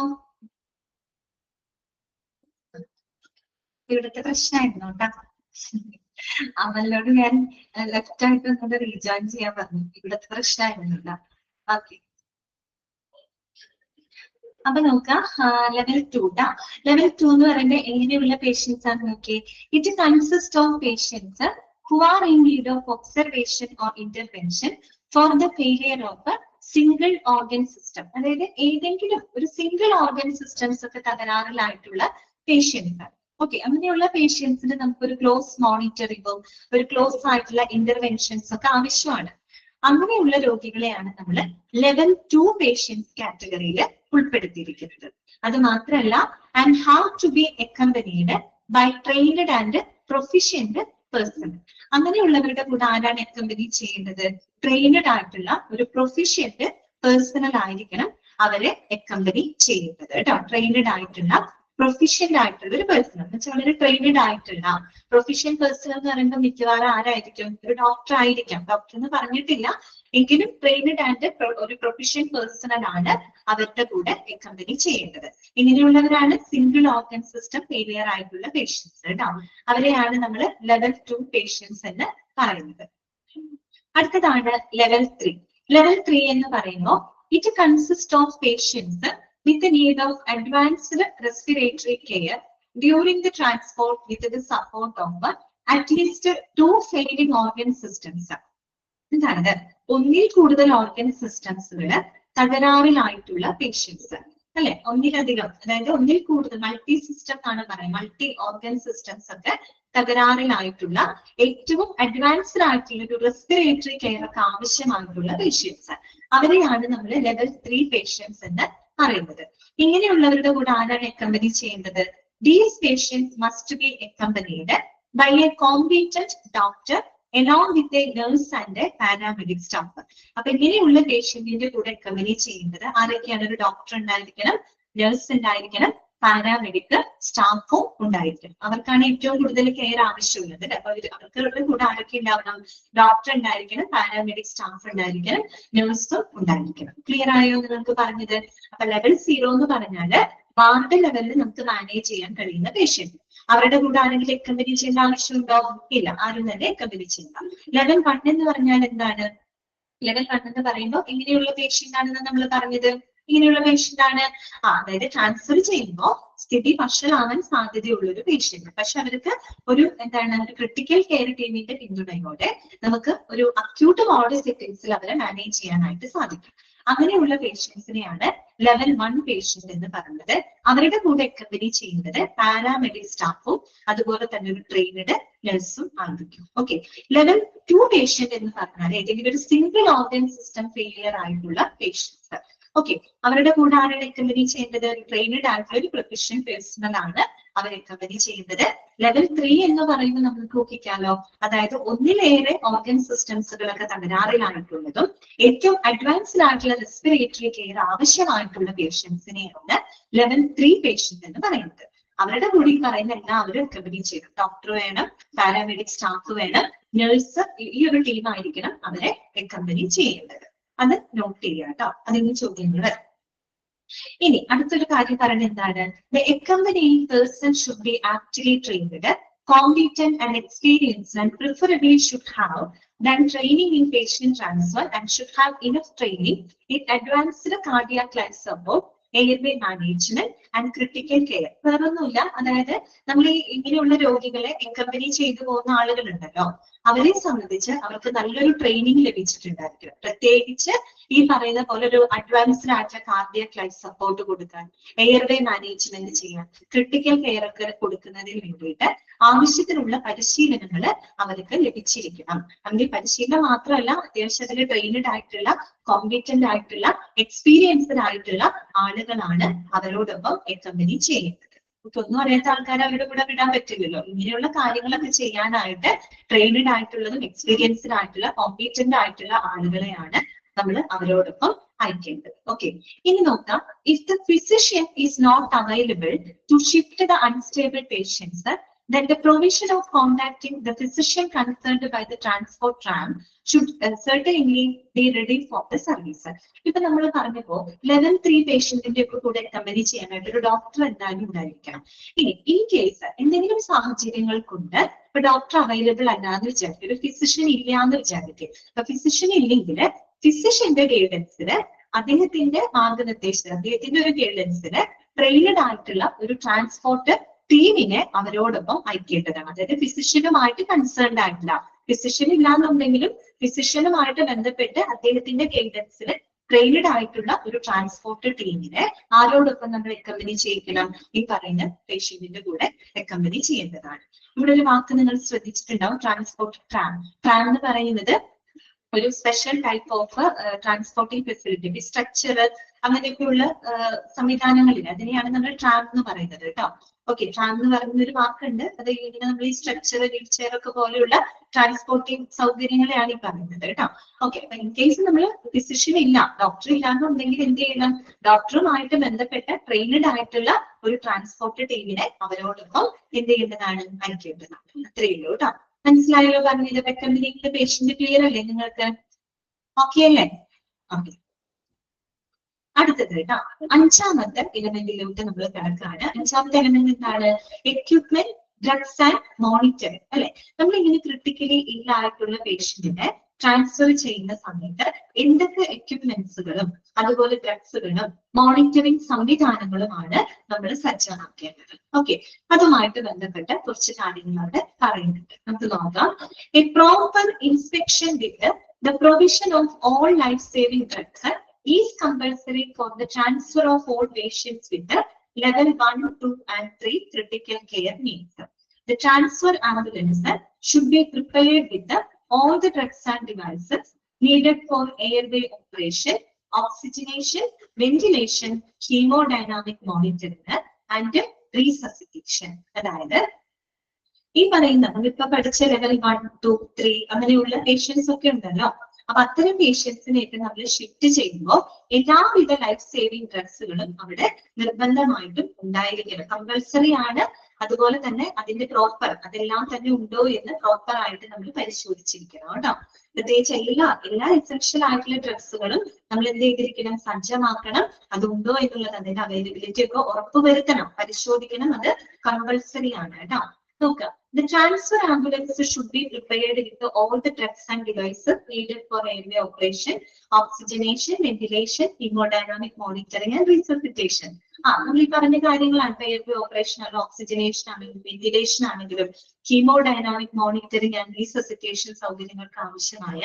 ഇവിടുത്തെ പ്രശ്നമായിരുന്നു കേട്ടോ. അവനോട് ഞാൻ ലെഫ്റ്റ് ആയിട്ട് ഒന്നുകൂടെ റീജോയിൻ ചെയ്യാൻ പറഞ്ഞു. ഇവിടുത്തെ പ്രശ്നമായിരുന്നു കേട്ടോ. ഓക്കെ, അപ്പൊ നോക്കാം. ലെവൽ 2 ട്ടാ. ലെവൽ 2 എന്ന് പറയുന്നത് എങ്ങനെയുള്ള പേഷ്യൻസ് ആണ് നോക്കിയേ. It consist of patients who are in need of observation or intervention for the failure of a single organ system. അതായത് ഏതെങ്കിലും ഒരു സിംഗിൾ ഓർഗൻ സിസ്റ്റംസ് ഒക്കെ തകരാറിലായിട്ടുള്ള പേഷ്യൻസ്. ഓക്കെ, അങ്ങനെയുള്ള പേഷ്യൻസിന് നമുക്കൊരു ക്ലോസ് മോണിറ്ററിങ്ങും ഒരു ക്ലോസ് ആയിട്ടുള്ള ഇന്റർവെൻഷൻസ് ഒക്കെ ആവശ്യമാണ്. അങ്ങനെയുള്ള രോഗികളെയാണ് നമ്മൾ ലെവൽ 2 പേഷ്യൻസ് കാറ്റഗറിയിൽ ഉൾപ്പെടുത്തിയിരിക്കുന്നത്. അത് മാത്രമല്ല, and how to be accompanied by trained and proficient person. അങ്ങനെയുള്ളവരുടെ കൂടെ ആരാണ് അക്കമ്പനി ചെയ്യുന്നത്? ട്രെയിൻഡ് ആയിട്ടുള്ള ഒരു പ്രൊഫിഷ്യന്റ് പേഴ്സണൽ ആയിരിക്കണം അവരെ അക്കമ്പനി ചെയ്യുന്നത് കേട്ടോ. ട്രെയിൻഡ് ആയിട്ടുള്ള പ്രൊഫിഷ്യന്റ് ആയിട്ടുള്ള ഒരു പേഴ്സൺ എന്ന് വെച്ചാൽ വളരെ ട്രെയിൻഡ് ആയിട്ടുള്ള പ്രൊഫിഷ്യൻ പേഴ്സൺ എന്ന് പറയുമ്പോൾ മിക്കവാറും ആരായിരിക്കും? ഒരു ഡോക്ടർ ആയിരിക്കാം. ഡോക്ടർ എന്ന് പറഞ്ഞിട്ടില്ല എങ്കിലും ട്രെയിൻഡ് ആൻഡ് ഒരു പ്രൊഫിഷ്യൻ പേഴ്സണൽ ആണ് അവരുടെ കൂടെ അക്കമ്പനി ചെയ്യേണ്ടത്. ഇങ്ങനെയുള്ളവരാണ് സിംഗിൾ ഓർഗൻ സിസ്റ്റം ഫെയിലിയർ ആയിട്ടുള്ള പേഷ്യൻസ് കേട്ടോ. അവരെയാണ് നമ്മൾ ലെവൽ 2 പേഷ്യൻസ് എന്ന് പറയുന്നത്. അടുത്തതാണ് ലെവൽ 3. ലെവൽ 3 എന്ന് പറയുമ്പോൾ it consist of patients with the need of advanced respiratory care during the transport with the support of at least 2 failing organ systems. എന്താണ്? ഒന്നിൽ കൂടുതൽ ഓർഗൻ സിസ്റ്റംസുകൾ തകരാറിലായിട്ടുള്ള പേഷ്യൻസ്. അല്ലെ, ഒന്നിലധികം, അതായത് ഒന്നിൽ കൂടുതൽ മൾട്ടി സിസ്റ്റം എന്നാണ് പറയുന്നത്, മൾട്ടി ഓർഗൻ സിസ്റ്റംസ് ഒക്കെ തകരാറിലായിട്ടുള്ള ഏറ്റവും അഡ്വാൻസ്ഡ് ആയിട്ടുള്ള ഒരു റെസ്പിറേറ്ററി കെയർ ഒക്കെ ആവശ്യമായിട്ടുള്ള പേഷ്യൻസ്, അവരെയാണ് നമ്മൾ ലെവൽ 3 പേഷ്യൻസ് എന്ന് പറയുന്നത്. ഇങ്ങനെയുള്ളവരുടെ കൂടെ ആരാണ് അക്കമ്പനി ചെയ്യേണ്ടത്? These patients must be accompanied by a competent doctor along with a nurse and a paramedic staff. അപ്പൊ ഇങ്ങനെയുള്ള പേഷ്യന്റിന്റെ കൂടെ അക്കമ്പനി ചെയ്യേണ്ടത് ആരൊക്കെയാണ്? ഒരു ഡോക്ടർ ഉണ്ടായിരിക്കണം, നഴ്സ് ഉണ്ടായിരിക്കണം, പാരാമെഡിക് സ്റ്റാഫും ഉണ്ടായിരിക്കണം. അവർക്കാണ് ഏറ്റവും കൂടുതൽ കെയർ ആവശ്യമുള്ളത്. അപ്പൊ അവർക്ക് കൂടെ ആരൊക്കെ ഉണ്ടാവണം? ഡോക്ടർ ഉണ്ടായിരിക്കണം, പാരാമെഡിക് സ്റ്റാഫ് ഉണ്ടായിരിക്കണം, നഴ്സും ഉണ്ടായിരിക്കണം. ക്ലിയർ ആയോ എന്ന് നമുക്ക് പറഞ്ഞത്? അപ്പൊ ലെവൽ 0 എന്ന് പറഞ്ഞാല് വാർഡ് ലെവലിൽ നമുക്ക് മാനേജ് ചെയ്യാൻ കഴിയുന്ന പേഷ്യന്റ്. അവരുടെ കൂടെ ആരെങ്കിലും അക്കമ്പനി ചെയ്യേണ്ട ആവശ്യമുണ്ടോ? ഇല്ല, ആരും തന്നെ അക്കമ്പനി ചെയ്യണ്ട. ലെവൽ 1 എന്ന് പറഞ്ഞാൽ എന്താണ്? ലെവൽ 1 എന്ന് പറയുമ്പോൾ ഇങ്ങനെയുള്ള പേഷ്യന്റ് ആണെന്ന് നമ്മൾ പറഞ്ഞത്. ഇങ്ങനെയുള്ള പേഷ്യന്റ് ആണ്, അതായത് ട്രാൻസ്ഫർ ചെയ്യുമ്പോൾ സ്ഥിതി വഷളാവാൻ സാധ്യതയുള്ള ഒരു പേഷ്യന്റ്. പക്ഷെ അവർക്ക് ഒരു ഒരു ക്രിട്ടിക്കൽ കെയർ ടീമിന്റെ പിന്തുണയോടെ നമുക്ക് ഒരു അക്യൂട്ട് വാർഡ് സെറ്റിംഗ്സിൽ അവരെ മാനേജ് ചെയ്യാനായിട്ട് സാധിക്കും. അങ്ങനെയുള്ള പേഷ്യൻസിനെയാണ് ലെവൽ 1 പേഷ്യന്റ് എന്ന് പറയുന്നത്. അവരുടെ കൂടെ അക്കമ്പനി ചെയ്യുന്നത് പാരാമെഡിക് സ്റ്റാഫും അതുപോലെ തന്നെ ഒരു ട്രെയിനഡ് നഴ്സും ആയിരിക്കും. ഓക്കെ, ലെവൽ 2 പേഷ്യന്റ് എന്ന് പറഞ്ഞാൽ ഏതെങ്കിലും ഒരു സിംഗിൾ ഓർഗൻ സിസ്റ്റം ഫെയിലിയർ ആയിട്ടുള്ള പേഷ്യൻസ്. ഓക്കെ, അവരുടെ കൂടെ ആരാണ് അക്കമ്പനി ചെയ്യേണ്ടത്? ട്രെയിനഡ് ആയിട്ടുള്ള ഒരു പ്രൊഫഷണൽ പേഴ്സണൽ ആണ് അവർ അക്കമ്പനി ചെയ്യുന്നത്. ലെവൽ 3 എന്ന് പറയുമ്പോൾ നമുക്ക് നോക്കിക്കാലോ, അതായത് ഒന്നിലേറെ ഓർഗൻ സിസ്റ്റംസുകളൊക്കെ തകരാറിലായിട്ടുള്ളതും ഏറ്റവും അഡ്വാൻസ്ഡ് ആയിട്ടുള്ള റെസ്പിറേറ്ററി കെയർ ആവശ്യമായിട്ടുള്ള പേഷ്യൻസിനെയാണ് ലെവൽ 3 പേഷ്യന്റ് എന്ന് പറയുന്നത്. അവരുടെ കൂടി പറയുന്ന എല്ലാവരും അക്കമ്പനി ചെയ്യണം. ഡോക്ടർ വേണം, പാരാമെഡിക് സ്റ്റാഫ് വേണം, നഴ്സ്, ഈ ഒരു ടീം ആയിരിക്കണം അവരെ അക്കമ്പനി ചെയ്യേണ്ടത്. അത് നോട്ട് ചെയ്യുക കേട്ടോ, അതിന് ചോദ്യങ്ങൾ വരും. ഇനി അടുത്തൊരു കാര്യം പറയുന്നത് എന്താണ്? The accompanying person should be aptly trained, competent and experienced, and preferably should have done training in patient transfer and should have enough training in advanced cardiac life support, airway management and critical care. വേറൊന്നുമില്ല, അതായത് നമ്മൾ ഈ ഇങ്ങനെയുള്ള രോഗികളെ അക്കമ്പനി ചെയ്തു പോകുന്ന ആളുകളുണ്ടല്ലോ, അവരെ സംബന്ധിച്ച് അവർക്ക് നല്ലൊരു ട്രെയിനിങ് ലഭിച്ചിട്ടുണ്ടായിരിക്കും. പ്രത്യേകിച്ച് ഈ പറയുന്ന പോലെ ഒരു അഡ്വാൻസ്ഡ് ആയിട്ടുള്ള കാർഡിയാക് ലൈഫ് സപ്പോർട്ട് കൊടുക്കാൻ, എയർവേ മാനേജ്മെന്റ് ചെയ്യാൻ, ക്രിട്ടിക്കൽ കെയർ ഒക്കെ കൊടുക്കുന്നതിന് വേണ്ടിയിട്ട് ആവശ്യത്തിനുള്ള പരിശീലനങ്ങൾ അവർക്ക് ലഭിച്ചിരിക്കണം. അങ്ങനെ പരിശീലനം മാത്രമല്ല, അത്യാവശ്യം അതിൽ ട്രെയിനഡ് ആയിട്ടുള്ള, കോമ്പീറ്റന്റ് ആയിട്ടുള്ള, എക്സ്പീരിയൻസ്ഡ് ആയിട്ടുള്ള ആളുകളാണ് അവരോടൊപ്പം അക്കമ്പനി ചെയ്യുന്നത്. ഒന്നും അറിയാത്ത ആൾക്കാരെ അവരുടെ കൂടെ വിടാൻ പറ്റില്ലല്ലോ. ഇങ്ങനെയുള്ള കാര്യങ്ങളൊക്കെ ചെയ്യാനായിട്ട് ട്രെയിനഡ് ആയിട്ടുള്ളതും എക്സ്പീരിയൻസ്ഡ് ആയിട്ടുള്ള, കോമ്പീറ്റന്റ് ആയിട്ടുള്ള ആളുകളെയാണ് നമ്മൾ അവരോടൊപ്പം അയക്കേണ്ടത്. ഓക്കെ, ഇനി നോക്കാം. If the physician is not available to shift the unstable patients, then the provision of contacting the physician concerned by the transport tram should certainly be ready for the service. ഇപ്പൊ നമ്മൾ പറഞ്ഞപ്പോ ലെവൽ 3 പേഷ്യന്റിന്റെ ഒക്കെ കൂടെ അക്കമ്പനി ചെയ്യാനായിട്ട് ഒരു ഡോക്ടർ എന്തായാലും ഉണ്ടായിരിക്കണം. ഇനി ഇൻ കേസ് എന്തെങ്കിലും സാഹചര്യങ്ങൾ കൊണ്ട് ഇപ്പൊ ഡോക്ടർ അവൈലബിൾ അല്ലാന്ന് വിചാരിക്കും, ഒരു ഫിസിഷ്യൻ ഇല്ലാന്ന് വിചാരിക്കും. അപ്പൊ ഫിസിഷ്യൻ ഇല്ലെങ്കിൽ ഫിസിഷ്യന്റെ ഗൈഡൻസിന്, അദ്ദേഹത്തിന്റെ മാർഗനിർദ്ദേശത്തിന്, അദ്ദേഹത്തിന്റെ ഒരു ഗൈഡൻസിന് ട്രെയിനഡ് ആയിട്ടുള്ള ഒരു ട്രാൻസ്പോർട്ട് ടീമിനെ അവരോടൊപ്പം അയക്കേണ്ടതാണ്. അതായത് ഫിസിഷ്യനുമായിട്ട് കൺസേൺഡ് ആയിട്ടില്ല, ഫിസിഷ്യൻ ഇല്ലാന്നുണ്ടെങ്കിലും ഫിസിഷ്യനുമായിട്ട് ബന്ധപ്പെട്ട് അദ്ദേഹത്തിന്റെ ഗൈഡൻസിൽ ട്രെയിനഡ് ആയിട്ടുള്ള ഒരു ട്രാൻസ്പോർട്ട് ടീമിനെ ആരോടൊപ്പം നമ്മൾ അക്കമ്പനി ചെയ്യിക്കണം? ഈ പറയുന്ന പേഷ്യന്റിന്റെ കൂടെ അക്കമ്പനി ചെയ്യേണ്ടതാണ്. ഇവിടെ ഒരു വാക്ക് നിങ്ങൾ ശ്രദ്ധിച്ചിട്ടുണ്ടാവും, ട്രാൻസ്പോർട്ട് ട്രാം. ട്രാം എന്ന് പറയുന്നത് ഒരു special type of transporting facility, structure, അങ്ങനെയൊക്കെയുള്ള സംവിധാനങ്ങളിൽ അതിനെയാണ് നമ്മൾ ട്രാം എന്ന് പറയുന്നത് കേട്ടോ. ഓക്കെ, ട്രാം എന്ന് പറയുന്ന ഒരു വാക്കുണ്ട്. അത് ഇങ്ങനെ നമ്മൾ ഈ സ്ട്രക്ചർ, വീൽ ചെയർ ഒക്കെ പോലെയുള്ള ട്രാൻസ്പോർട്ടിംഗ് സൗകര്യങ്ങളെയാണ് ഈ പറയുന്നത് കേട്ടോ. ഓക്കെ, അപ്പൊ ഇൻ കേസ് നമ്മൾ ഫിസിഷ്യൻ ഇല്ല, ഡോക്ടർ ഇല്ലാന്നുണ്ടെങ്കിൽ എന്ത് ചെയ്യണം? ഡോക്ടറുമായിട്ട് ബന്ധപ്പെട്ട ട്രെയിനഡ് ആയിട്ടുള്ള ഒരു ട്രാൻസ്പോർട്ട് ടീമിനെ അവരോടൊപ്പം എന്ത് ചെയ്യേണ്ടതാണ്? അയക്കേണ്ടതാണ്. അത്രയേ ഉള്ളൂ കേട്ടോ. മനസ്സിലായല്ലോ പറഞ്ഞത്? അക്കമ്പനിയുടെ പേഷ്യന്റ് ക്ലിയർ അല്ലേ നിങ്ങൾക്ക്? ഓക്കെ അല്ലേ? ഓക്കെ, അടുത്തത് കേട്ടോ, 5ാമത്തെ എലമെന്റിലോട്ട് നമ്മൾ കിടക്കാണ്. 5ാമത്തെ എലമെന്റ് എന്താണ്? Equipment, drugs and monitoring. അല്ലെ, നമ്മൾ ഇങ്ങനെ ക്രിട്ടിക്കലി ഇല്ലായിട്ടുള്ള പേഷ്യന്റിനെ ട്രാൻസ്ഫർ ചെയ്യുന്ന സമയത്ത് എന്തൊക്കെ എക്യുപ്മെന്റ്സുകളും അതുപോലെ ഡ്രഗ്സുകളും മോണിറ്ററിംഗ് സംവിധാനങ്ങളുമാണ് നമ്മൾ സജ്ജമാക്കേണ്ടത്. ഓക്കെ, അതുമായിട്ട് ബന്ധപ്പെട്ട കുറച്ച് കാര്യങ്ങൾ അവിടെ പറയുന്നുണ്ട്. നമുക്ക് നോക്കാം. A proper inspection with the provision of all life-saving drugs is compulsory for the transfer of all patients with the level 1, 2, and 3 critical care needs. The transfer ambulance should be prepared with all the drugs and devices needed for airway operation, oxygenation, ventilation, hemodynamic monitoring, and resuscitation. അതായത് ഈ പറയുന്ന നമ്മളിപ്പോ പഠിച്ച ലെവൽ 1, 2, 3 അങ്ങനെയുള്ള പേഷ്യൻസ് ഒക്കെ ഉണ്ടല്ലോ. അപ്പൊ അത്തരം പേഷ്യൻസിനെയൊക്കെ നമ്മൾ ഷിഫ്റ്റ് ചെയ്യുമ്പോൾ എല്ലാവിധ ലൈഫ് സേവിങ് ഡ്രഗ്സുകളും അവിടെ നിർബന്ധമായിട്ടും ഉണ്ടായിരിക്കണം. കമ്പൽസറി ആണ്. അതുപോലെ തന്നെ അതിന്റെ പ്രോപ്പർ അതെല്ലാം തന്നെ ഉണ്ടോ എന്ന് പ്രോപ്പർ ആയിട്ട് നമ്മൾ പരിശോധിച്ചിരിക്കണം കേട്ടോ. പ്രത്യേകിച്ച് എല്ലാ എസെൻഷ്യൽ ആയിട്ടുള്ള ഡ്രഗ്സുകളും നമ്മൾ എന്ത് ചെയ്തിരിക്കണം, സജ്ജമാക്കണം. അതുണ്ടോ എന്നുള്ളത് അതിന്റെ അവൈലബിലിറ്റി ഒക്കെ ഉറപ്പുവരുത്തണം, പരിശോധിക്കണം. അത് കമ്പൽസറി ആണ് കേട്ടോ. നോക്കുക, the transfer ambulance should be prepared with all the drugs and devices needed for airway operation, oxygenation, ventilation, hemodynamic monitoring, and resuscitation. നമ്മൾ ഈ പറഞ്ഞ കാര്യങ്ങളാണ്. എയർവേ ഓപ്പറേഷൻ ആണെങ്കിലും ഓക്സിജനേഷൻ ആണെങ്കിലും വെന്റിലേഷൻ ആണെങ്കിലും ഹീമോഡൈനാമിക് മോണിറ്ററിംഗ് ആൻഡ് റീസസിറ്റേഷൻ സൗകര്യങ്ങൾക്ക് ആവശ്യമായ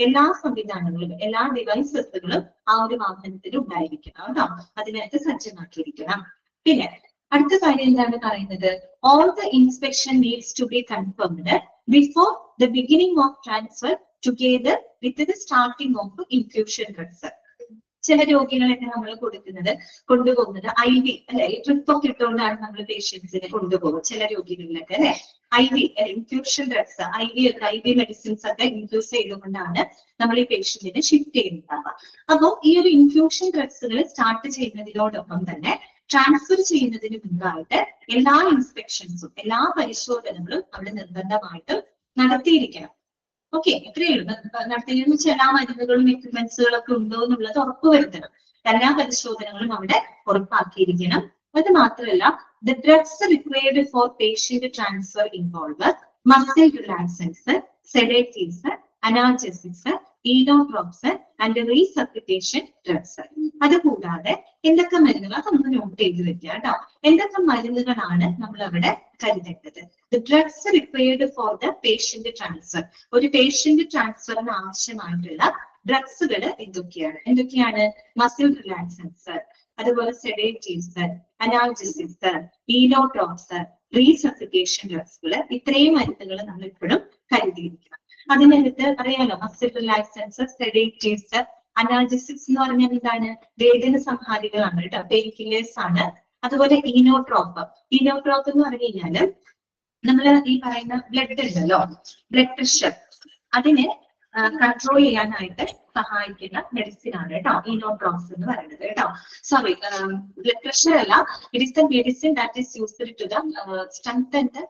എല്ലാ സംവിധാനങ്ങളും എല്ലാ ഡിവൈസസുകളും ആ ഒരു വാഹനത്തിൽ ഉണ്ടായിരിക്കണം കേട്ടോ. അതിനകത്ത് സജ്ജമാക്കിയിരിക്കണം. പിന്നെ അടുത്ത കാര്യം എന്താണ് പറയുന്നത്, all the inspection needs to be confirmed before the beginning of transfer together with the starting of infusion drugs. ചില രോഗികളൊക്കെ നമ്മൾ കൊണ്ടുപോകുന്നത് IV അല്ലെ, ട്രിപ്പ് ഒക്കെ ഇട്ടുകൊണ്ടാണ് നമ്മൾ പേഷ്യൻസിനെ കൊണ്ടുപോകും. ചില രോഗികളിലൊക്കെ അല്ലെ IV infusion drugs, IV medicines ഒക്കെ ഇൻഫ്യൂസ് ചെയ്തുകൊണ്ടാണ് നമ്മൾ ഈ പേഷ്യന്റിനെ ഷിഫ്റ്റ് ചെയ്യുന്നുണ്ടാവുക. അപ്പോൾ ഈ ഒരു ഇൻഫ്യൂഷൻ ഡ്രഗ്സുകൾ സ്റ്റാർട്ട് ചെയ്യുന്നതിനോടൊപ്പം തന്നെ ട്രാൻസ്ഫർ ചെയ്യുന്നതിന് മുൻപായിട്ട് എല്ലാ ഇൻസ്പെക്ഷൻസും എല്ലാ പരിശോധനകളും അവിടെ നിർബന്ധമായിട്ടും നടത്തിയിരിക്കണം. ഓക്കെ, ഇത്രയേ ഉള്ളൂ. നടത്തിയെന്ന് വെച്ചാൽ എല്ലാ മരുന്നുകളും എക്യുപ്മെന്റ്സുകളും ഒക്കെ ഉണ്ടോ എന്നുള്ളത് ഉറപ്പുവരുത്തണം. എല്ലാ പരിശോധനകളും അവിടെ ഉറപ്പാക്കിയിരിക്കണം. അത് മാത്രമല്ല, the drugs required for patient transfer involve muscle relaxants, sedatives, analgesics, ഇനോട്രോപ്സ് and resuscitation drugs. അതുകൂടാതെ എന്തൊക്കെ മരുന്നുകൾ നമ്മൾ നോട്ട് ചെയ്ത് വെക്കുക കേട്ടോ. എന്തൊക്കെ മരുന്നുകളാണ് നമ്മൾ അവിടെ കരുതേണ്ടത്. The drugs required for the patient transfer. ഒരു പേഷ്യന്റ് ട്രാൻസ്ഫറിന് ആവശ്യമായിട്ടുള്ള ഡ്രഗ്സുകൾ എന്തൊക്കെയാണ്? മസിൽ റിലാക്സൻസ്, അതുപോലെ സെഡേറ്റീവ്സ്, അനാൽജസിക്സ്, ഇനോട്രോപ്സ്, റീസസിറ്റേഷൻ ഡ്രഗ്സുകൾ. ഇത്രയും മരുന്നുകൾ നമ്മൾ എപ്പോഴും കരുതിയിരിക്കണം. അതിനകത്ത് അറിയാലോ, മസിൽ റിലാക്സൻസ്, സെഡേറ്റീവ്സ്, അനാൽജസിക്സ് എന്ന് പറഞ്ഞാൽ എന്താണ്? വേദന സംഹാരികളാണ് കേട്ടോ, പെയിൻ കില്ലേഴ്സ് ആണ്. അതുപോലെ ഇനോട്രോപ്പ് എന്ന് പറഞ്ഞു കഴിഞ്ഞാല് നമ്മൾ ഈ പറയുന്ന ബ്ലഡ് ഉണ്ടല്ലോ, ബ്ലഡ് പ്രഷർ, അതിനെ കൺട്രോൾ ചെയ്യാനായിട്ട് സഹായിക്കുന്ന മെഡിസിൻ ആണ് കേട്ടോ ഇനോട്രോപ്സ് എന്ന് പറയുന്നത് കേട്ടോ. സോറി, ബ്ലഡ് പ്രഷർ അല്ല, it is the medicine that is used to the strengthen the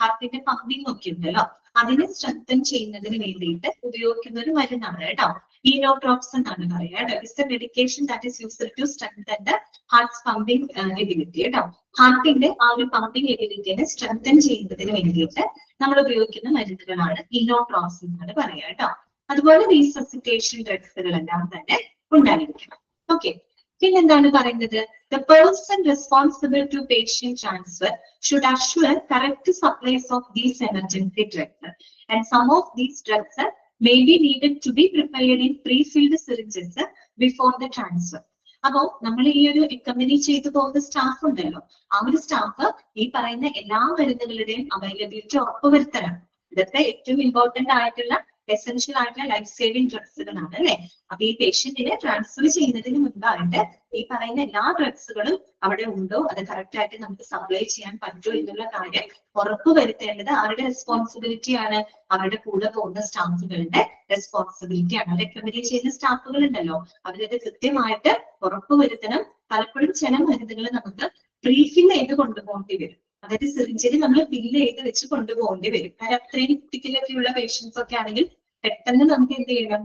ഹാർട്ടിന്റെ പമ്പിംഗ് ഒക്കെ ഉണ്ടല്ലോ, അതിനെ സ്ട്രെങ്തൻ ചെയ്യുന്നതിന് വേണ്ടിയിട്ട് ഉപയോഗിക്കുന്ന ഒരു മരുന്നാണ് കേട്ടോ ഇനോട്രോപ്സ് എന്നാണ് പറയുക. It's the medication that is used to strengthen the heart's pumping ability കേട്ടോ. ഹാർട്ടിന്റെ ആ ഒരു പമ്പിംഗ് എബിലിറ്റിനെ സ്ട്രെങ്തൻ ചെയ്യുന്നതിന് വേണ്ടിയിട്ട് നമ്മൾ ഉപയോഗിക്കുന്ന മരുന്നുകളാണ് ഇനോട്രോപ്സ് എന്നാണ് പറയുക കേട്ടോ. അതുപോലെ റീസസിറ്റേഷൻ ഡ്രഗ്സുകളെല്ലാം തന്നെ ഉണ്ടായിരിക്കണം. ഓക്കെ, പിന്നെന്താണ് പറയുന്നത്? The person responsible to patient transfer should assure correct supplies of these emergency drugs, and some of these drugs may be needed to be prepared in pre-filled syringes before the transfer. അപ്പോ നമ്മൾ ഈ ഒരു അക്കമ്പനി ചെയ്തു പോകുന്ന സ്റ്റാഫ് ഉണ്ടല്ലോ, ആ ഒരു സ്റ്റാഫ് ഈ പറയുന്ന എല്ലാ മരുന്നുകളുടെയും അവൈലബിലിറ്റി ഉറപ്പുവരുത്തണം. ഇതൊക്കെ ഏറ്റവും ഇമ്പോർട്ടന്റ് ആയിട്ടുള്ള എസെൻഷ്യൽ ആയിട്ടുള്ള ലൈഫ് സേവിംഗ് ഡ്രഗ്സുകളാണ് അല്ലെ. അപ്പൊ ഈ പേഷ്യന്റിനെ ട്രാൻസ്ഫർ ചെയ്യുന്നതിന് മുൻപായിട്ട് ഈ പറയുന്ന എല്ലാ ഡ്രഗ്സുകളും അവിടെ ഉണ്ടോ, അത് കറക്റ്റ് ആയിട്ട് നമുക്ക് സപ്ലൈ ചെയ്യാൻ പറ്റുമോ എന്നുള്ള കാര്യം ഉറപ്പുവരുത്തേണ്ടത് ആരുടെ റെസ്പോൺസിബിലിറ്റി ആണ്? അവരുടെ കൂടെ പോകുന്ന സ്റ്റാഫുകളുടെ റെസ്പോൺസിബിലിറ്റി ആണ്. റെക്കമെൻഡ് ചെയ്യുന്ന സ്റ്റാഫുകൾ ഉണ്ടല്ലോ, അവരത് കൃത്യമായിട്ട് ഉറപ്പുവരുത്തണം. പലപ്പോഴും ചില മരുന്നുകൾ നമുക്ക് പ്രീഫിൽ ചെയ്ത് കൊണ്ടുപോകേണ്ടി വരും. അതായത് സിറിഞ്ചിൽ നമ്മൾ ഫില്ല് ചെയ്ത് വെച്ച് കൊണ്ടുപോകേണ്ടി വരും. കാരണം അത്രയും കുട്ടികളൊക്കെ ഉള്ള പേഷ്യൻസ് ഒക്കെ ആണെങ്കിൽ പെട്ടെന്ന് നമുക്ക് എന്ത് ചെയ്യണം,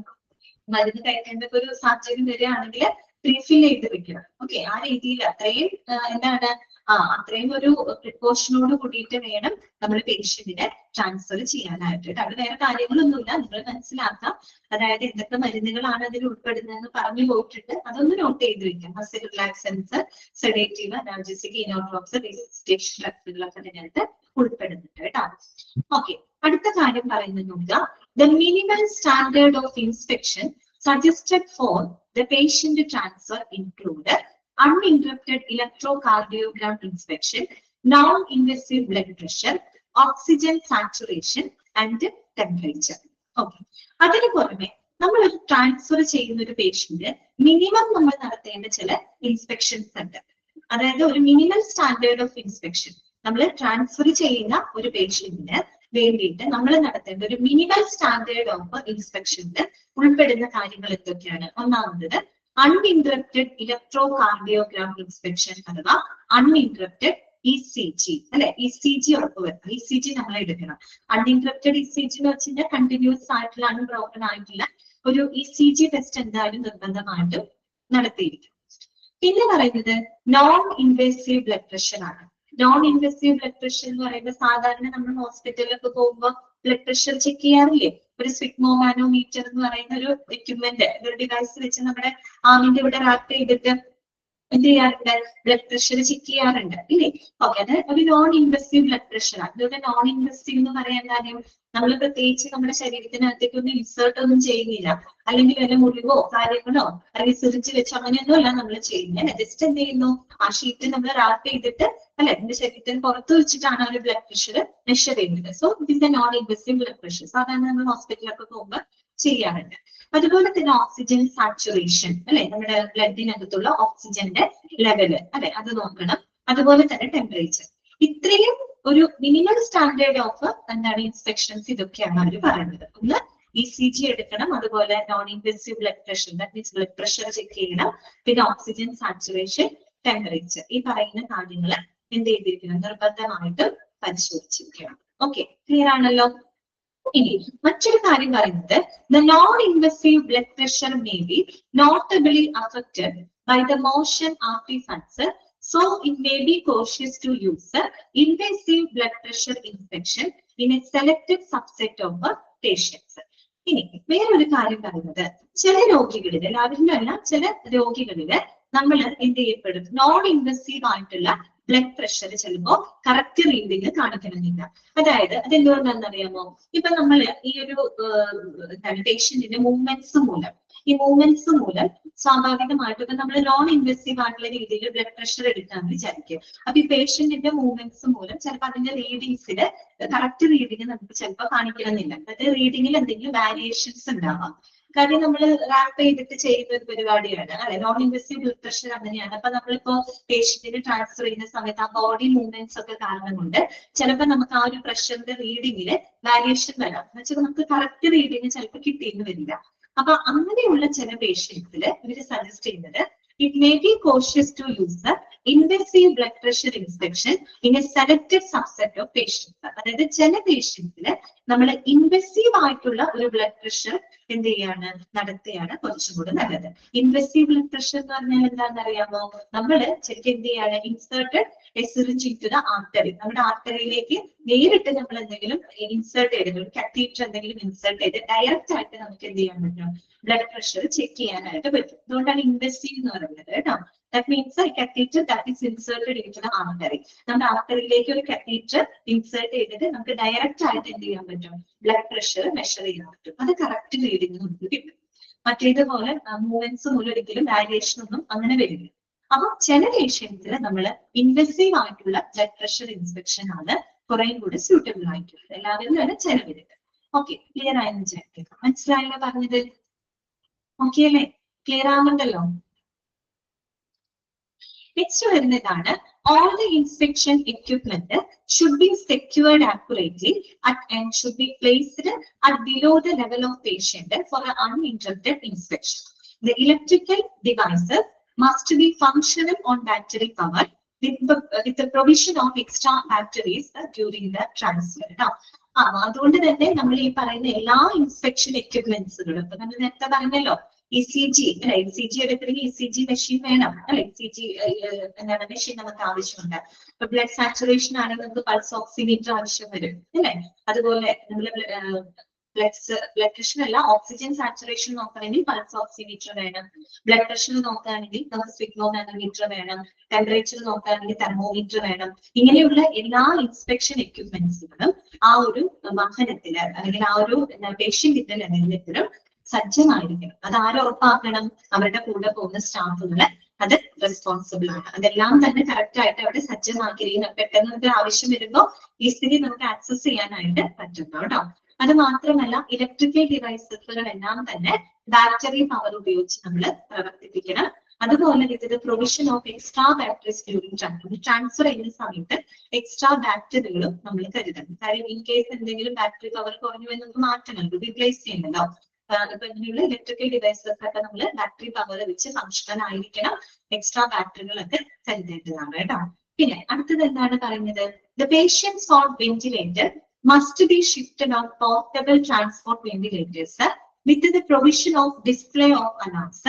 മരുന്ന് കഴിക്കേണ്ട ഒരു സാഹചര്യം വരികയാണെങ്കിൽ പ്രീഫിൽ ചെയ്ത് വെക്കണം. ഓക്കെ, ആ രീതിയിൽ അത്രയും എന്താണ് അത്രയും ഒരു പ്രിക്കോഷനോട് കൂടിയിട്ട് വേണം നമ്മൾ പേഷ്യന്റിനെ ട്രാൻസ്ഫർ ചെയ്യാനായിട്ട്. അത് വേറെ കാര്യങ്ങളൊന്നുമില്ല, നിങ്ങൾ മനസ്സിലാക്കാം. അതായത് എന്തൊക്കെ മരുന്നുകളാണ് അതിൽ ഉൾപ്പെടുന്നതെന്ന് പറഞ്ഞു പോയിട്ടുണ്ട്, അതൊന്ന് നോട്ട് ചെയ്ത് വെക്കാം. Muscle relaxants, sedative, analgesic, inotropes, resuscitation ഡ്രഗ്സുകളൊക്കെ അതിനകത്ത് ഉൾപ്പെടുന്നുണ്ട് കേട്ടോ. ഓക്കെ, അടുത്ത കാര്യം പറയുന്നത് നോക്കുക. The minimal standard of inspection suggested four the patient transfer include uninterrupted electrocardiogram inspection, non-invasive blood pressure, oxygen saturation and temperature. Okay. അതിന് പുറമെ നമ്മൾ ഒരു ട്രാൻസ്ഫർ ചെയ്യുന്ന ഒരു പേഷ്യന്റ് മിനിമം നമ്മൾ നടത്തേണ്ട ചില ഇൻസ്പെക്ഷൻസ് ഉണ്ട്. അതായത് ഒരു മിനിമം സ്റ്റാൻഡേർഡ് ഓഫ് ഇൻസ്പെക്ഷൻ നമ്മൾ ട്രാൻസ്ഫർ ചെയ്യുന്ന ഒരു പേഷ്യന്റിന് വേണ്ടിയിട്ട് നമ്മൾ നടത്തേണ്ട ഒരു മിനിമം സ്റ്റാൻഡേർഡ് ഓഫ് ഇൻസ്പെക്ഷനിൽ ഉൾപ്പെടുന്ന കാര്യങ്ങൾ എന്തൊക്കെയാണ്? ഒന്നാമത് uninterrupted electrocardiogram inspection അഥവാ uninterrupted ECG അല്ലെ? ECG ഉറപ്പുവരുത്തണം. ECG നമ്മൾ എടുക്കണം. uninterrupted ECG എന്ന് വെച്ച് കഴിഞ്ഞാൽ കണ്ടിന്യൂസ് ആയിട്ടുള്ള അൺബ്രോക്കൺ ആയിട്ടുള്ള ഒരു ECG ടെസ്റ്റ് എന്തായാലും നിർബന്ധമായിട്ടും നടത്തിയിരിക്കും. പിന്നെ പറയുന്നത് നോൺ ഇൻവേസീവ് ബ്ലഡ് പ്രഷർ ആണ്. നോൺ ഇൻവേസീവ് ബ്ലഡ് പ്രഷർ എന്ന് പറയുമ്പോൾ സാധാരണ നമ്മൾ ഹോസ്പിറ്റലിലൊക്കെ പോകുമ്പോൾ ബ്ലഡ് പ്രഷർ ചെക്ക് ചെയ്യാറില്ലേ? ഒരു സ്വിഗ്മോമാനോമീറ്റർ എന്ന് പറയുന്ന ഒരു എക്യുപ്മെന്റ്, ഒരു ഡിവൈസ് വെച്ച് നമ്മുടെ ആമിന്റെ ഇവിടെ റാപ്പ് ചെയ്തിട്ട് എന്ത് ചെയ്യാറുണ്ട്? ബ്ലഡ് പ്രഷർ ചെക്ക് ചെയ്യാറുണ്ട് ഇല്ലേ? ഓക്കെ, അത് ഒരു നോൺ ഇൻവെസീവ് ബ്ലഡ് പ്രഷർ ആണ്. ഇതൊക്കെ നോൺ ഇൻവെസീവ് എന്ന് പറയാൻ കാര്യം നമ്മൾ പ്രത്യേകിച്ച് നമ്മുടെ ശരീരത്തിനകത്തേക്ക് ഒന്നും ഇൻസേർട്ട് ഒന്നും ചെയ്യുന്നില്ല, അല്ലെങ്കിൽ വല്ല മുറിവോ കാര്യങ്ങളോ അല്ലെങ്കിൽ സിറിഞ്ച് വെച്ച് അങ്ങനെയൊന്നും അല്ല നമ്മൾ ചെയ്യുന്നത്. ജസ്റ്റ് എന്ത് ചെയ്യുന്നു? ആ ഷീറ്റ് നമ്മൾ റാപ്പ് ചെയ്തിട്ട് അല്ലെ നമ്മുടെ ശരീരത്തിന് പുറത്ത് വെച്ചിട്ടാണ് ഒരു ബ്ലഡ് പ്രഷർ മെഷർ ചെയ്യുന്നത്. So it is A non invasive blood pressure. സാധാരണ നമ്മൾ ഹോസ്പിറ്റലിലൊക്കെ പോകുമ്പോൾ ചെയ്യാറുണ്ട്. അതുപോലെ തന്നെ ഓക്സിജൻ സാച്ചുറേഷൻ അല്ലെ? നമ്മുടെ ബ്ലഡിനകത്തുള്ള ഓക്സിജന്റെ ലെവല് അല്ലെ, അത് നോക്കണം. അതുപോലെ തന്നെ ടെമ്പറേച്ചർ. ഇത്രയും ഒരു മിനിമം സ്റ്റാൻഡേർഡ് ഓഫ് എന്താണ് ഇൻസ്പെക്ഷൻസ്, ഇതൊക്കെയാണ് അവർ പറയുന്നത്. ഒന്ന് ECG എടുക്കണം, അതുപോലെ non invasive blood pressure, that means blood pressure check ചെയ്യണം, പിന്നെ ഓക്സിജൻ സാച്ചുറേഷൻ, ടെമ്പറേച്ചർ. ഈ പറയുന്ന കാര്യങ്ങൾ എന്ത് ചെയ്തിരിക്കണം? നിർബന്ധമായിട്ടും പരിശോധിച്ചിരിക്കണം. ഓക്കെ, ക്ലിയർ ആണല്ലോ? ഇനി മറ്റൊരു കാര്യം പറയുന്നത് the non-invasive blood pressure may be notably affected by the motion artifacts, so it may be cautious to use invasive blood pressure inspection in a selected subset of patients. ഇനി വേറൊരു കാര്യം പറയുന്നത് ചില രോഗികളിൽ, എല്ലാവരിലും അല്ല, ചില രോഗികളില് നമ്മൾ എന്ത് ചെയ്യപ്പെടും? നോൺ ഇൻവെസീവ് ആയിട്ടുള്ള ബ്ലഡ് പ്രഷർ ചിലപ്പോൾ കറക്റ്റ് റീഡിങ് കാണിക്കണമെന്നില്ല. അതായത് അതെന്തുകൊണ്ടാണെന്ന് അറിയാമോ? ഇപ്പൊ നമ്മൾ ഈ ഒരു പേഷ്യന്റിന്റെ മൂവ്മെന്റ്സ് മൂലം, ഈ മൂവ്മെന്റ്സ് മൂലം സ്വാഭാവികമായിട്ടും നമ്മൾ നോൺ ഇൻവെസീവ് ആയിട്ടുള്ള രീതിയിൽ ബ്ലഡ് പ്രഷർ എടുക്കാന്ന് വിചാരിക്കും. അപ്പൊ ഈ പേഷ്യന്റിന്റെ മൂവ്മെന്റ്സ് മൂലം ചിലപ്പോൾ അതിന്റെ റീഡിങ്സില് കറക്റ്റ് റീഡിങ് നമുക്ക് ചിലപ്പോൾ കാണിക്കണമെന്നില്ല. അതായത് റീഡിങ്ങിൽ എന്തെങ്കിലും വാരിയേഷൻസ് ഉണ്ടാവാം. കാര്യം നമ്മൾ റാപ്പ് ചെയ്തിട്ട് ചെയ്യുന്ന ഒരു പരിപാടിയാണ് അല്ലെ? നോൺ ഇൻവെസീവ് ബ്ലഡ് പ്രഷർ അങ്ങനെയാണ്. അപ്പൊ നമ്മളിപ്പോ പേഷ്യന്റിന് ട്രാൻസ്ഫർ ചെയ്യുന്ന സമയത്ത് ആ ബോഡി മൂവ്മെന്റ്സ് ഒക്കെ കാരണം കൊണ്ട് ചിലപ്പോൾ നമുക്ക് ആ ഒരു പ്രഷറിന്റെ റീഡിങ്ങില് വാരിയേഷൻ വരാം. എന്ന് വെച്ചാൽ നമുക്ക് കറക്റ്റ് റീഡിങ് ചിലപ്പോൾ കിട്ടിയെന്ന് വരില്ല. അപ്പൊ അങ്ങനെയുള്ള ചില പേഷ്യൻസില് ഇവര് സജസ്റ്റ് ചെയ്യുന്നത് it may be cautious to use invasive blood pressure inspection in a selected subset of patients. അതായത് ചില പേഷ്യൻസില് നമ്മൾ ഇൻവെസീവ് ആയിട്ടുള്ള ഒരു ബ്ലഡ് പ്രഷർ എന്ത് ചെയ്യാണ്? നടത്തുകയാണ് കുറച്ചും കൂടെ നല്ലത്. ഇൻവെസീവ് ബ്ലഡ് പ്രഷർ എന്ന് പറഞ്ഞാൽ എന്താണെന്ന് അറിയാമോ? നമ്മള് ശരിക്കും എന്ത് ചെയ്യാണ്? Inserted A syringe into the artery. നമ്മുടെ ആർട്ടറിയിലേക്ക് നേരിട്ട് നമ്മൾ എന്തെങ്കിലും ഇൻസേർട്ട് ചെയ്ത്, കത്തീറ്റർ എന്തെങ്കിലും ഇൻസേർട്ട് ചെയ്ത് ഡയറക്റ്റ് ആയിട്ട് നമുക്ക് എന്ത് ചെയ്യാൻ പറ്റും? ബ്ലഡ് പ്രഷർ ചെക്ക് ചെയ്യാനായിട്ട് പറ്റും. അതുകൊണ്ടാണ് ഇൻവെസീവ് എന്ന് പറയുന്നത് കേട്ടോ. That means a catheter that is inserted into the artery. നമ്മുടെ ആർട്ടറിയിലേക്ക് ഒരു catheter ഇൻസേർട്ട് ചെയ്തിട്ട് നമുക്ക് ഡയറക്റ്റ് ആയിട്ട് എന്ത് ചെയ്യാൻ പറ്റും? ബ്ലഡ് പ്രഷർ മെഷർ ചെയ്യാൻ പറ്റും. അത് കറക്റ്റ് റീഡിങ് നമുക്ക് കിട്ടും. മറ്റേതുപോലെ മൂവ്മെന്റ്സ് മൂലം ഒരിക്കലും വാരിയേഷൻ ഒന്നും അങ്ങനെ വരില്ല. അപ്പൊ ചില പേഷ്യൻസിൽ നമ്മൾ ഇൻവെസീവ് ആയിട്ടുള്ള ബ്ലഡ് പ്രഷർ ഇൻസ്പെക്ഷൻ ആണ് കുറേ കൂടെ സ്യൂട്ടബിൾ ആയിട്ടുള്ളത്. എല്ലാവരും തന്നെ ചിലവരുത്. ഓക്കെ, ക്ലിയർ ആയെന്ന് വിചാരിക്കുക. മനസ്സിലായല്ലോ പറഞ്ഞത്? ഓക്കെ അല്ലേ? ക്ലിയർ ആവുന്നുണ്ടല്ലോ? നെക്സ്റ്റ് വരുന്നതാണ് all the inspection equipment should be secured accurately and should be placed at below the level of patient for an uninterrupted inspection. The electrical devices must be functional on battery power with the provision of extra batteries during the transfer. അതുകൊണ്ട് തന്നെ നമ്മൾ ഈ പറയുന്ന എല്ലാ ഇൻസ്പെക്ഷൻ എക്യുപ്മെന്റ്സുകളും ഇപ്പൊ നമ്മൾ നേരത്തെ പറഞ്ഞല്ലോ ECG അല്ലെ? ECG എടുക്കണമെങ്കിൽ ECG മെഷീൻ വേണം അല്ലെ? ECG എന്താണ് മെഷീൻ നമുക്ക് ആവശ്യമുണ്ട്. ഇപ്പൊ ബ്ലഡ് സാച്ചുറേഷൻ ആണെങ്കിൽ നമുക്ക് പൾസ് ഓക്സിമീറ്റർ ആവശ്യം വരും അല്ലെ? അതുപോലെ നമ്മൾ ബ്ലഡ് പ്രഷർ അല്ല, ഓക്സിജൻ സാച്ചുറേഷൻ നോക്കണമെങ്കിൽ പൾസ് ഓക്സിമീറ്റർ വേണം. ബ്ലഡ് പ്രഷർ നോക്കുകയാണെങ്കിൽ നമുക്ക് സ്വിഗ്മോമാനോമീറ്റർ വേണം. ടെമ്പറേച്ചർ നോക്കുകയാണെങ്കിൽ തെർമോമീറ്റർ വേണം. ഇങ്ങനെയുള്ള എല്ലാ ഇൻസ്പെക്ഷൻ എക്യുപ്മെന്റ്സുകളും ആ ഒരു വാഹനത്തില് അല്ലെങ്കിൽ ആ ഒരു പേഷ്യന്റിന്റെ ലെവലിലും സജ്ജമായിരിക്കണം. അത് ആര് ഉറപ്പാക്കണം? അവരുടെ കൂടെ പോകുന്ന സ്റ്റാഫുകള് അത് റെസ്പോൺസിബിൾ ആണ്. അതെല്ലാം തന്നെ കറക്റ്റ് ആയിട്ട് അവിടെ സജ്ജമാക്കിയിരിക്കണം. പെട്ടെന്ന് നമുക്ക് ആവശ്യം വരുമ്പോൾ ഈസിലി നമുക്ക് ആക്സസ് ചെയ്യാനായിട്ട് പറ്റും കേട്ടോ. അത് മാത്രമല്ല ഇലക്ട്രിക്കൽ ഡിവൈസസുകളെല്ലാം തന്നെ ബാറ്ററി പവർ ഉപയോഗിച്ച് നമ്മൾ പ്രവർത്തിപ്പിക്കണം. അതുപോലെ ഇത് provision of extra batteries during transfer ചെയ്യുന്ന സമയത്ത് എക്സ്ട്രാ ബാറ്ററികളും നമ്മൾ കരുതണം. കാര്യം ഇൻ കേസ് എന്തെങ്കിലും ബാറ്ററി പവർ കുറഞ്ഞു എന്ന് നമുക്ക് മാറ്റണമല്ലോ, റീപ്ലേസ് ചെയ്യണല്ലോ. ഇപ്പൊ ഇങ്ങനെയുള്ള ഇലക്ട്രിക്കൽ ഡിവൈസസ് ഒക്കെ നമ്മൾ ബാറ്ററി പവർ വെച്ച് ഫങ്ഷണൽ ആയിരിക്കണം. എക്സ്ട്രാ ബാറ്ററികളൊക്കെ കരുതേണ്ടതാണ് കേട്ടോ. പിന്നെ അടുത്തത് എന്താണ് പറയുന്നത്? The patients on ventilator must be shifted on portable transport ventilators with the provision of display of alarms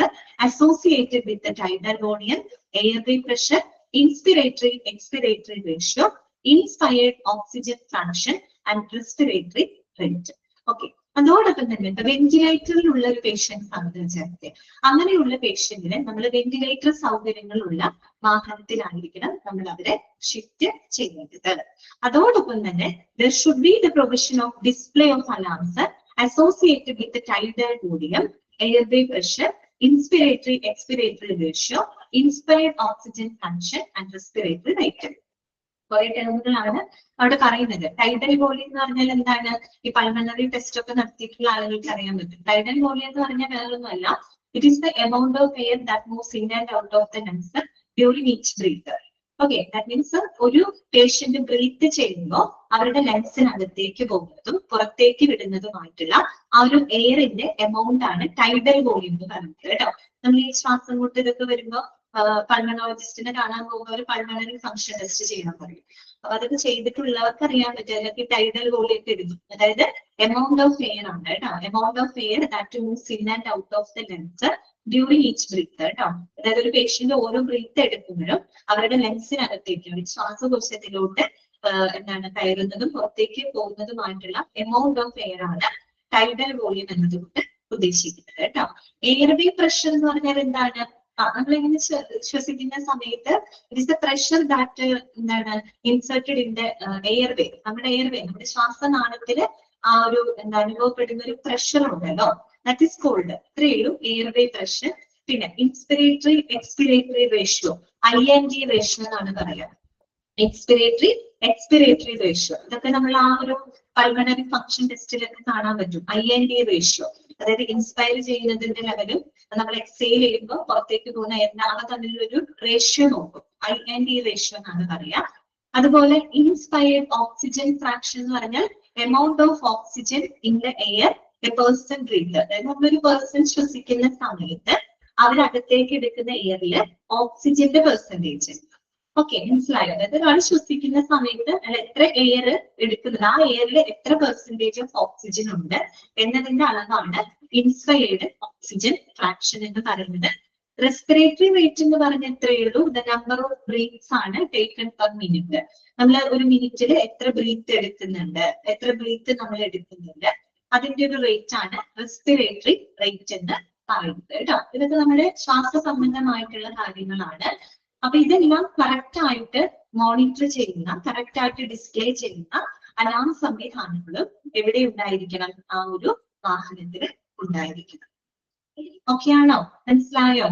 associated with the tidal volume, airway pressure, inspiratory expiratory ratio, inspired oxygen fraction and respiratory rate. Okay. അതോടൊപ്പം തന്നെ ഇപ്പൊ വെന്റിലേറ്ററിലുള്ള ഒരു പേഷ്യൻസ് ആണെന്ന് വിചാരിക്കുക. അങ്ങനെയുള്ള പേഷ്യന്റിന് നമ്മൾ വെന്റിലേറ്റർ സൗകര്യങ്ങളുള്ള വാഹനത്തിലായിരിക്കണം നമ്മൾ അവരെ ഷിഫ്റ്റ് ചെയ്യേണ്ടത്. അതോടൊപ്പം തന്നെ there should be the provision of display of alarms associated with the tidal volume, airway pressure, inspiratory expiratory ratio, inspired oxygen function and respiratory rate. കുറെ ടേമുകളാണ് അവിടെ പറയുന്നത്. ടൈഡൽ വോളിയം എന്ന് പറഞ്ഞാൽ എന്താണ്? ഈ പൾമണറി ടെസ്റ്റ് ഒക്കെ നടത്തിയിട്ടുള്ള ആളുകൾക്ക് അറിയാൻ പറ്റും. ടൈഡൽ വോളിയം എന്ന് പറഞ്ഞാൽ വേറൊന്നുമല്ല, it is the amount of air that moves in and out of the lungs during each breath. Okay, that means ഒരു പേഷ്യന്റ് ബ്രീത്ത് ചെയ്യുമ്പോൾ അവരുടെ ലങ്സിനകത്തേക്ക് പോകുന്നതും പുറത്തേക്ക് വിടുന്നതുമായിട്ടുള്ള ആ ഒരു എയറിന്റെ എമൗണ്ട് ആണ് ടൈഡൽ വോളിയം എന്ന് പറയുന്നത് കേട്ടോ. നമ്മൾ ഈ ശ്വാസം മുട്ട് ഇതൊക്കെ വരുമ്പോൾ പൾമണോളജിസ്റ്റിനെ കാണാൻ പോകുമ്പോൾ ഒരു പൾമണറി ഫംഗ്ഷൻ ടെസ്റ്റ് ചെയ്യാൻ പറയും. അപ്പൊ അതൊക്കെ ചെയ്തിട്ടുള്ളവർക്ക് അറിയാൻ പറ്റും അതിലൊക്കെ ടൈഡൽ വോളിയം ഒക്കെ എടുക്കും. അതായത് എമൗണ്ട് ഓഫ് എയർ ആണ് കേട്ടോ. Amount of air that moves in and out of the lungs during each breath കേട്ടോ. അതായത് ഒരു പേഷ്യന്റ് ഓരോ ബ്രീത്ത് എടുക്കുമ്പോഴും അവരുടെ ലങ്സിനകത്തേക്ക് ശ്വാസകോശത്തിലോട്ട് എന്താണ് കയറുന്നതും പുറത്തേക്ക് പോകുന്നതുമായിട്ടുള്ള എമൗണ്ട് ഓഫ് എയർ ആണ് ടൈഡൽ വോളിയം എന്നതുകൊണ്ട് ഉദ്ദേശിക്കുന്നത് കേട്ടോ. എയർവേ പ്രഷർ എന്ന് പറഞ്ഞാൽ എന്താണ്? നമ്മളിങ്ങനെ ശ്വസിക്കുന്ന സമയത്ത് it is the pressure that എന്താണ് ഇൻസേർട്ടഡ് ഇൻ ദ എയർവേ. നമ്മുടെ എയർവേ, നമ്മുടെ ശ്വാസനാളത്തില് ആ ഒരു എന്താ അനുഭവപ്പെടുന്ന ഒരു പ്രഷർ ഉണ്ടല്ലോ, ദാറ്റ് ഇസ് കോൾഡ്, ഇത്രയുള്ളൂ എയർവേ പ്രഷർ. പിന്നെ inspiratory expiratory ratio, IND ratio എന്നാണ് പറയാ. ഇൻസ്പിറേറ്ററി എക്സ്പിറേറ്ററി റേഷ്യോ ഇതൊക്കെ നമ്മൾ ആ ഒരു പൾമണറി ഫംഗ്ഷൻ ടെസ്റ്റിലൊക്കെ കാണാൻ പറ്റും. IND റേഷ്യോ അതായത് ഇൻസ്പയർ ചെയ്യുന്നതിന്റെ ലെവലും നമ്മൾ എക്സെയിൽ ചെയ്യുമ്പോൾ പുറത്തേക്ക് പോകുന്ന എല്ലാം തമ്മിലൊരു റേഷ്യോ നോക്കും. IND റേഷ്യോ എന്നാണ് പറയാ. അതുപോലെ ഇൻസ്പയർഡ് ഓക്സിജൻ ഫ്രാക്ഷൻ എന്ന് പറഞ്ഞാൽ amount of oxygen in the air a person breath. അതായത് നമ്മളൊരു പേഴ്സൺ ശ്വസിക്കുന്ന സമയത്ത് അവരകത്തേക്ക് എടുക്കുന്ന എയറിൽ ഓക്സിജന്റെ പെർസെന്റേജ്. ഓക്കെ, മനസ്സിലായോ? അതായത് ഒരാൾ ശ്വസിക്കുന്ന സമയത്ത് എത്ര എയർ എടുക്കുന്നത്, ആ എയറിൽ എത്ര പെർസെന്റേജ് ഓഫ് ഓക്സിജൻ ഉണ്ട് എന്നതിന്റെ അളവാണ് ഇൻസ്പയർഡ് ഓക്സിജൻ ഫ്രാക്ഷൻ എന്ന് പറയുന്നത്. റെസ്പിറേറ്ററി റേറ്റ് എന്ന് പറഞ്ഞ എത്രയേ ഉള്ളൂ? ദ നമ്പർ ഓഫ് ബ്രീത്ത്സ് ആണ് ടേക്കൺ പെർ മിനിറ്റ്. നമ്മൾ ഒരു മിനിറ്റിൽ എത്ര ബ്രീത്ത് എടുക്കുന്നുണ്ട്, എത്ര ബ്രീത്ത് നമ്മൾ എടുക്കുന്നുണ്ട്, അതിന്റെ ഒരു റേറ്റ് ആണ് റെസ്പിറേറ്ററി റേറ്റ് എന്ന് പറയുന്നത് കേട്ടോ. ഇതൊക്കെ നമ്മുടെ ശ്വാസ സംബന്ധമായിട്ടുള്ള കാര്യങ്ങളാണ്. അപ്പൊ ഇതെല്ലാം കറക്റ്റ് ആയിട്ട് മോണിറ്റർ ചെയ്യുന്ന, കറക്റ്റ് ആയിട്ട് ഡിസ്പ്ലേ ചെയ്യുന്ന അലാം സംവിധാനങ്ങളും എവിടെ ഉണ്ടായിരിക്കണം? ആ ഒരു വാഹനത്തിൽ ഉണ്ടായിരിക്കണം. ഓക്കെ ആണോ? മനസ്സിലായോ?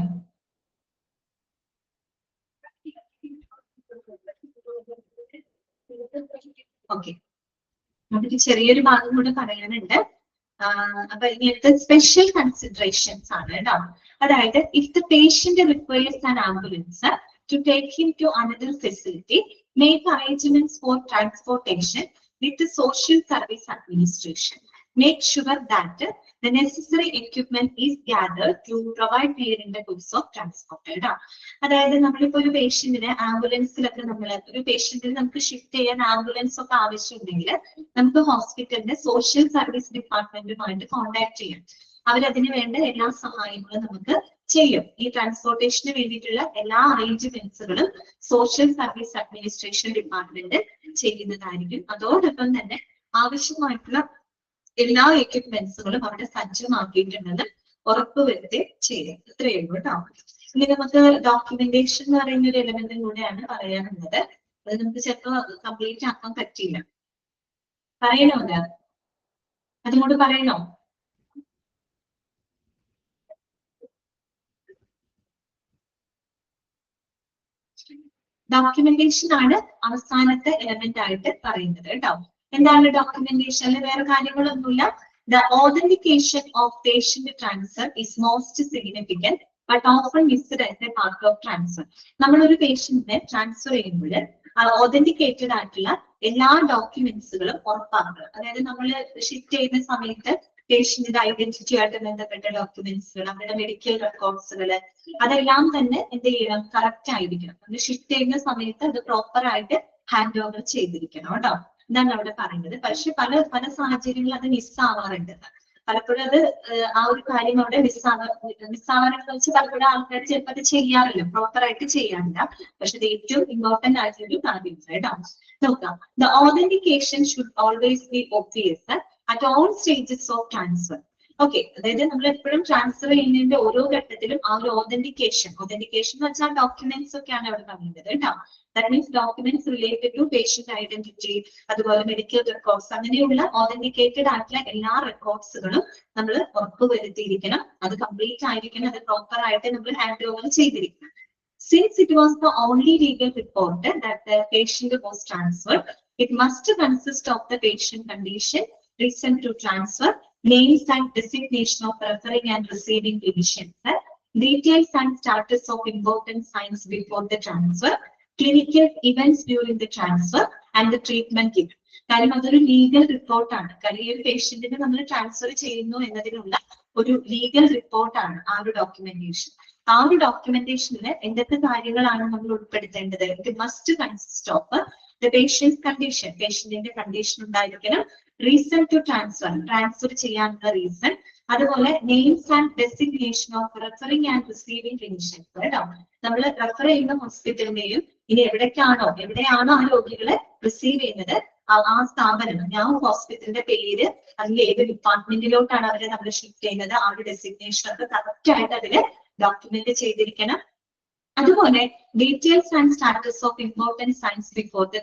ഓക്കെ, നമുക്ക് ചെറിയൊരു ഭാഗം കൂടെ പറയാനുണ്ട്. അപ്പൊ ഇങ്ങനത്തെ സ്പെഷ്യൽ കൺസിഡറേഷൻസ് ആണ് കേട്ടോ. അതായത് if the patient requires an ambulance to take him to another facility, make arrangements for transportation with the Social Service Administration. Make sure that the necessary equipment is gathered to provide care in the course of transport. അതായത് നമ്മളിപ്പോ ഒരു പേഷ്യന്റിനെ ആംബുലൻസിലൊക്കെ ഒരു പേഷ്യന്റിന് നമുക്ക് ഷിഫ്റ്റ് ചെയ്യാൻ ആംബുലൻസ് ഒക്കെ ആവശ്യമുണ്ടെങ്കിൽ നമുക്ക് ഹോസ്പിറ്റലിന്റെ സോഷ്യൽ സർവീസ് ഡിപ്പാർട്ട്മെന്റുമായിട്ട് കോൺടാക്ട് ചെയ്യാം. അവരതിന് വേണ്ട എല്ലാ സഹായങ്ങളും നമുക്ക് ചെയ്യും. ഈ ട്രാൻസ്പോർട്ടേഷന് വേണ്ടിയിട്ടുള്ള എല്ലാ അറേഞ്ച്മെന്റ്സുകളും സോഷ്യൽ സർവീസ് അഡ്മിനിസ്ട്രേഷൻ ഡിപ്പാർട്ട്മെന്റ് ചെയ്യുന്നതായിരിക്കും. അതോടൊപ്പം തന്നെ ആവശ്യമായിട്ടുള്ള എല്ലാ എക്യുപ്മെന്റ്സുകളും അവിടെ സജ്ജമാക്കിയിട്ടുണ്ടെന്ന് ഉറപ്പുവരുത്തി ചെയ്യും. ഇത്രയേ ഉള്ളൂ കേട്ടോ. ഇനി നമുക്ക് ഡോക്യുമെന്റേഷൻ എന്ന് പറയുന്ന ഒരു എലമെന്റും കൂടെയാണ് പറയാനുള്ളത്. അത് നമുക്ക് ചിലപ്പോൾ കംപ്ലീറ്റ് ആക്കാൻ പറ്റില്ല. പറയണോ? അതുകൊണ്ട് പറയണോ? ഡോക്യുമെന്റേഷൻ ആണ് അവസാനത്തെ എലമെന്റ് ആയിട്ട് പറയുന്നത് കേട്ടോ. എന്താണ് ഡോക്യുമെന്റേഷൻ? അല്ലെ വേറെ കാര്യങ്ങളൊന്നുമില്ല. The authentication of patient transfer is most significant but often missed as A part of transfer. നമ്മളൊരു പേഷ്യന്റിനെ ട്രാൻസ്ഫർ ചെയ്യുമ്പോൾ ഓതന്റിക്കേറ്റഡ് ആയിട്ടുള്ള എല്ലാ ഡോക്യുമെന്റ്സുകളും ഉറപ്പാക്കുക. അതായത് നമ്മൾ ഷിഫ്റ്റ് ചെയ്യുന്ന സമയത്ത് പേഷ്യന്റിന്റെ ഐഡന്റിറ്റി ആയിട്ട് ബന്ധപ്പെട്ട ഡോക്യുമെന്റ്സുകൾ, അവരുടെ മെഡിക്കൽ റെക്കോർഡ്സുകൾ, അതെല്ലാം തന്നെ എന്ത് ചെയ്യണം? കറക്റ്റ് ആയിരിക്കണം. നമ്മൾ ഷിഫ്റ്റ് ചെയ്യുന്ന സമയത്ത് അത് പ്രോപ്പർ ആയിട്ട് ഹാൻഡ് ഓവർ ചെയ്തിരിക്കണം കേട്ടോ. ഇതാണ് അവിടെ പറയുന്നത്. പക്ഷെ പല സാഹചര്യങ്ങളിൽ അത് മിസ്സാവാറുണ്ട്. പലപ്പോഴും അത് ആ ഒരു കാര്യം അവിടെ മിസ്സാവാറെന്ന് വെച്ചാൽ പലപ്പോഴും ആൾക്കാർ ചിലപ്പോൾ അത് ചെയ്യാറില്ല, പ്രോപ്പർ ആയിട്ട് ചെയ്യാറില്ല. പക്ഷെ ഇത് ഏറ്റവും ഇമ്പോർട്ടന്റ് ആയിട്ടൊരു കാര്യമാണ് കേട്ടോ. നോക്കാം. The authentication should always be obvious at all stages of transfer. Okay, അതായത് നമ്മൾ എപ്പോഴും ട്രാൻസ്ഫർ ചെയ്യുന്നതിന്റെ ഓരോ ഘട്ടത്തിലും ആ ഒരു ഓതന്റിക്കേഷൻ എന്ന് വെച്ചാൽ ഡോക്യുമെന്റ്സ് ഒക്കെയാണ് അവിടെ പറയുന്നത് കേട്ടോ. That means documents related to patient identity, അതുപോലെ മെഡിക്കൽ റെക്കോർഡ്സ്, അങ്ങനെയുള്ള ഓതന്റിക്കേറ്റഡ് ആയിട്ടുള്ള എല്ലാ റെക്കോർഡ്സുകളും നമ്മൾ ഉറപ്പുവരുത്തിയിരിക്കണം. അത് കംപ്ലീറ്റ് ആയിരിക്കണം, അത് പ്രോപ്പർ ആയിട്ട് നമ്മൾ ഹാൻഡ് ഓവർ ചെയ്തിരിക്കണം. Since it was the only legal report that the patient was transferred, it must consist of the patient condition, reason to transfer, names and designation of referring and receiving physicians, details and status of important signs before the transfer, clinical events during the transfer, and the treatment given. കാര്യം അതൊരു ലീഗൽ റിപ്പോർട്ടാണ്. കാര്യം ഈ ഒരു പേഷ്യന്റിനെ നമ്മൾ ട്രാൻസ്ഫർ ചെയ്യുന്നു എന്നതിനുള്ള ഒരു ലീഗൽ റിപ്പോർട്ടാണ് ആ ഒരു ഡോക്യുമെന്റേഷൻ. ആ ഒരു ഡോക്യുമെന്റേഷനിൽ എന്തൊക്കെ കാര്യങ്ങളാണ് നമ്മൾ ഉൾപ്പെടുത്തേണ്ടത്? It must consist of the patient condition, പേഷ്യന്റിന്റെ കണ്ടീഷൻ ഉണ്ടായിരിക്കണം. റീസൺ ടു ട്രാൻസ്ഫർ ചെയ്യാനുള്ള റീസൺ, അതുപോലെ names and designation of referring and receiving clinicians കേട്ടോ. നമ്മൾ റെഫർ ചെയ്യുന്ന ഹോസ്പിറ്റലിന്റെയും ഇനി എവിടെയാണോ ആ രോഗികളെ റിസീവ് ചെയ്യുന്നത് ആ സ്ഥാപനം, ആ ഹോസ്പിറ്റലിന്റെ പേര്, അല്ലെങ്കിൽ ഏത് ഡിപ്പാർട്ട്മെന്റിലോട്ടാണ് അവരെ നമ്മൾ ഷിഫ്റ്റ് ചെയ്യുന്നത്, ആ ഒരു ഡെസിഗ്നേഷൻ ഒക്കെ കറക്റ്റ് ആയിട്ട് അതിൽ ഡോക്യുമെന്റ് ചെയ്തിരിക്കണം. അതുപോലെ details and status of important signs before the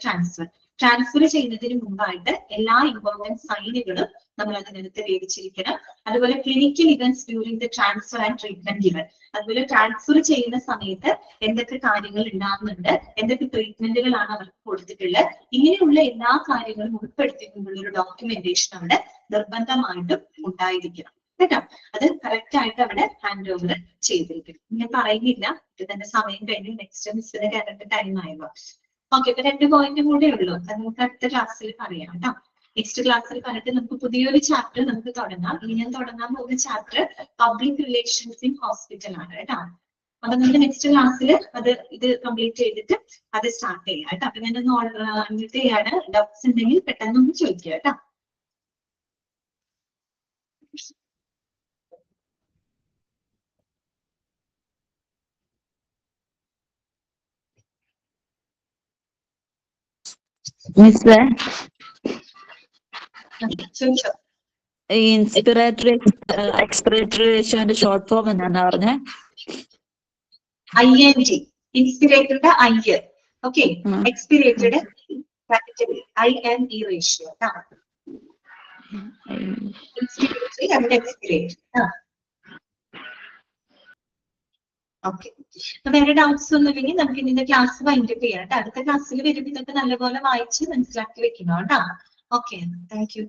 transfer ചെയ്യുന്നതിന് മുമ്പായിട്ട് എല്ലാ ഇമ്പോർട്ടൻറ്റ് സൈനുകളും നമ്മൾ അതിനകത്ത് രേഖിച്ചിരിക്കണം. അതുപോലെ clinical events during the transfer and treatment given, അതുപോലെ ട്രാൻസ്ഫർ ചെയ്യുന്ന സമയത്ത് എന്തൊക്കെ കാര്യങ്ങൾ ഉണ്ടാകുന്നുണ്ട്, എന്തൊക്കെ ട്രീറ്റ്മെന്റുകളാണ് അവർക്ക് കൊടുത്തിട്ടുള്ളത്, ഇങ്ങനെയുള്ള എല്ലാ കാര്യങ്ങളും ഉൾപ്പെടുത്തിക്കൊണ്ടുള്ള ഒരു ഡോക്യുമെന്റേഷൻ അവിടെ നിർബന്ധമായിട്ടും ഉണ്ടായിരിക്കണം കേട്ടോ. അത് കറക്റ്റ് ആയിട്ട് അവിടെ ഹാൻഡ് ഓവർ ചെയ്തിരിക്കണം. ഞാൻ പറയുന്നില്ല, ഇത് തന്നെ സമയം കഴിഞ്ഞ് നെക്സ്റ്റ് മിസ്സിന് കയറേണ്ട ടൈം ആയല്ലോ. ഓക്കെ, ഇപ്പൊ 2 പോയിന്റ് കൂടെ ഉള്ളൂ. അത് നമുക്ക് അടുത്ത ക്ലാസ്സിൽ പറയാം കേട്ടോ. നെക്സ്റ്റ് ക്ലാസ്സിൽ പറഞ്ഞിട്ട് നമുക്ക് പുതിയൊരു ചാപ്റ്റർ നമുക്ക് തുടങ്ങാം. ഇനി ഞാൻ തുടങ്ങാൻ പോകുന്ന chapter public relations in hospital ആണ് കേട്ടോ. അപ്പൊ നമുക്ക് നെക്സ്റ്റ് ക്ലാസ്സിൽ ഇത് കംപ്ലീറ്റ് ചെയ്തിട്ട് അത് സ്റ്റാർട്ട് ചെയ്യാം കേട്ടോ. അപ്പൊ ഞാനൊന്ന് അൺമ്യൂട്ട് ചെയ്യാണ്. ഡൗട്ട്സ് ഉണ്ടെങ്കിൽ പെട്ടെന്നൊന്ന് ചോദിക്കുക കേട്ടോ. മിസ്സേ, ചോദിച്ചോ. ഇൻസ്പിറേറ്ററി എക്സ്പിറേറ്ററി റേഷ്യോന്റെ ഷോർട്ട് ഫോം എന്നാണ് പറഞ്ഞേ? ING, ഇൻസ്പിറേറ്ററുടെ I, ഓക്കെ, എക്സ്പിറേറ്ററുടെ INE ratio. Inspiratory and expiratory. Okay, അപ്പൊ വേറെ ഡൗട്ട്സ് ഒന്നും ഇല്ലെങ്കിൽ നമുക്ക് ഇന്നത്തെ ക്ലാസ് വൈൻഡപ്പ് ചെയ്യാം കേട്ടോ. അടുത്ത ക്ലാസ്സിൽ വരുമ്പോൾ ഇതൊക്കെ നല്ലപോലെ വായിച്ച് മനസ്സിലാക്കി വെക്കണം കേട്ടോ. Okay, thank you.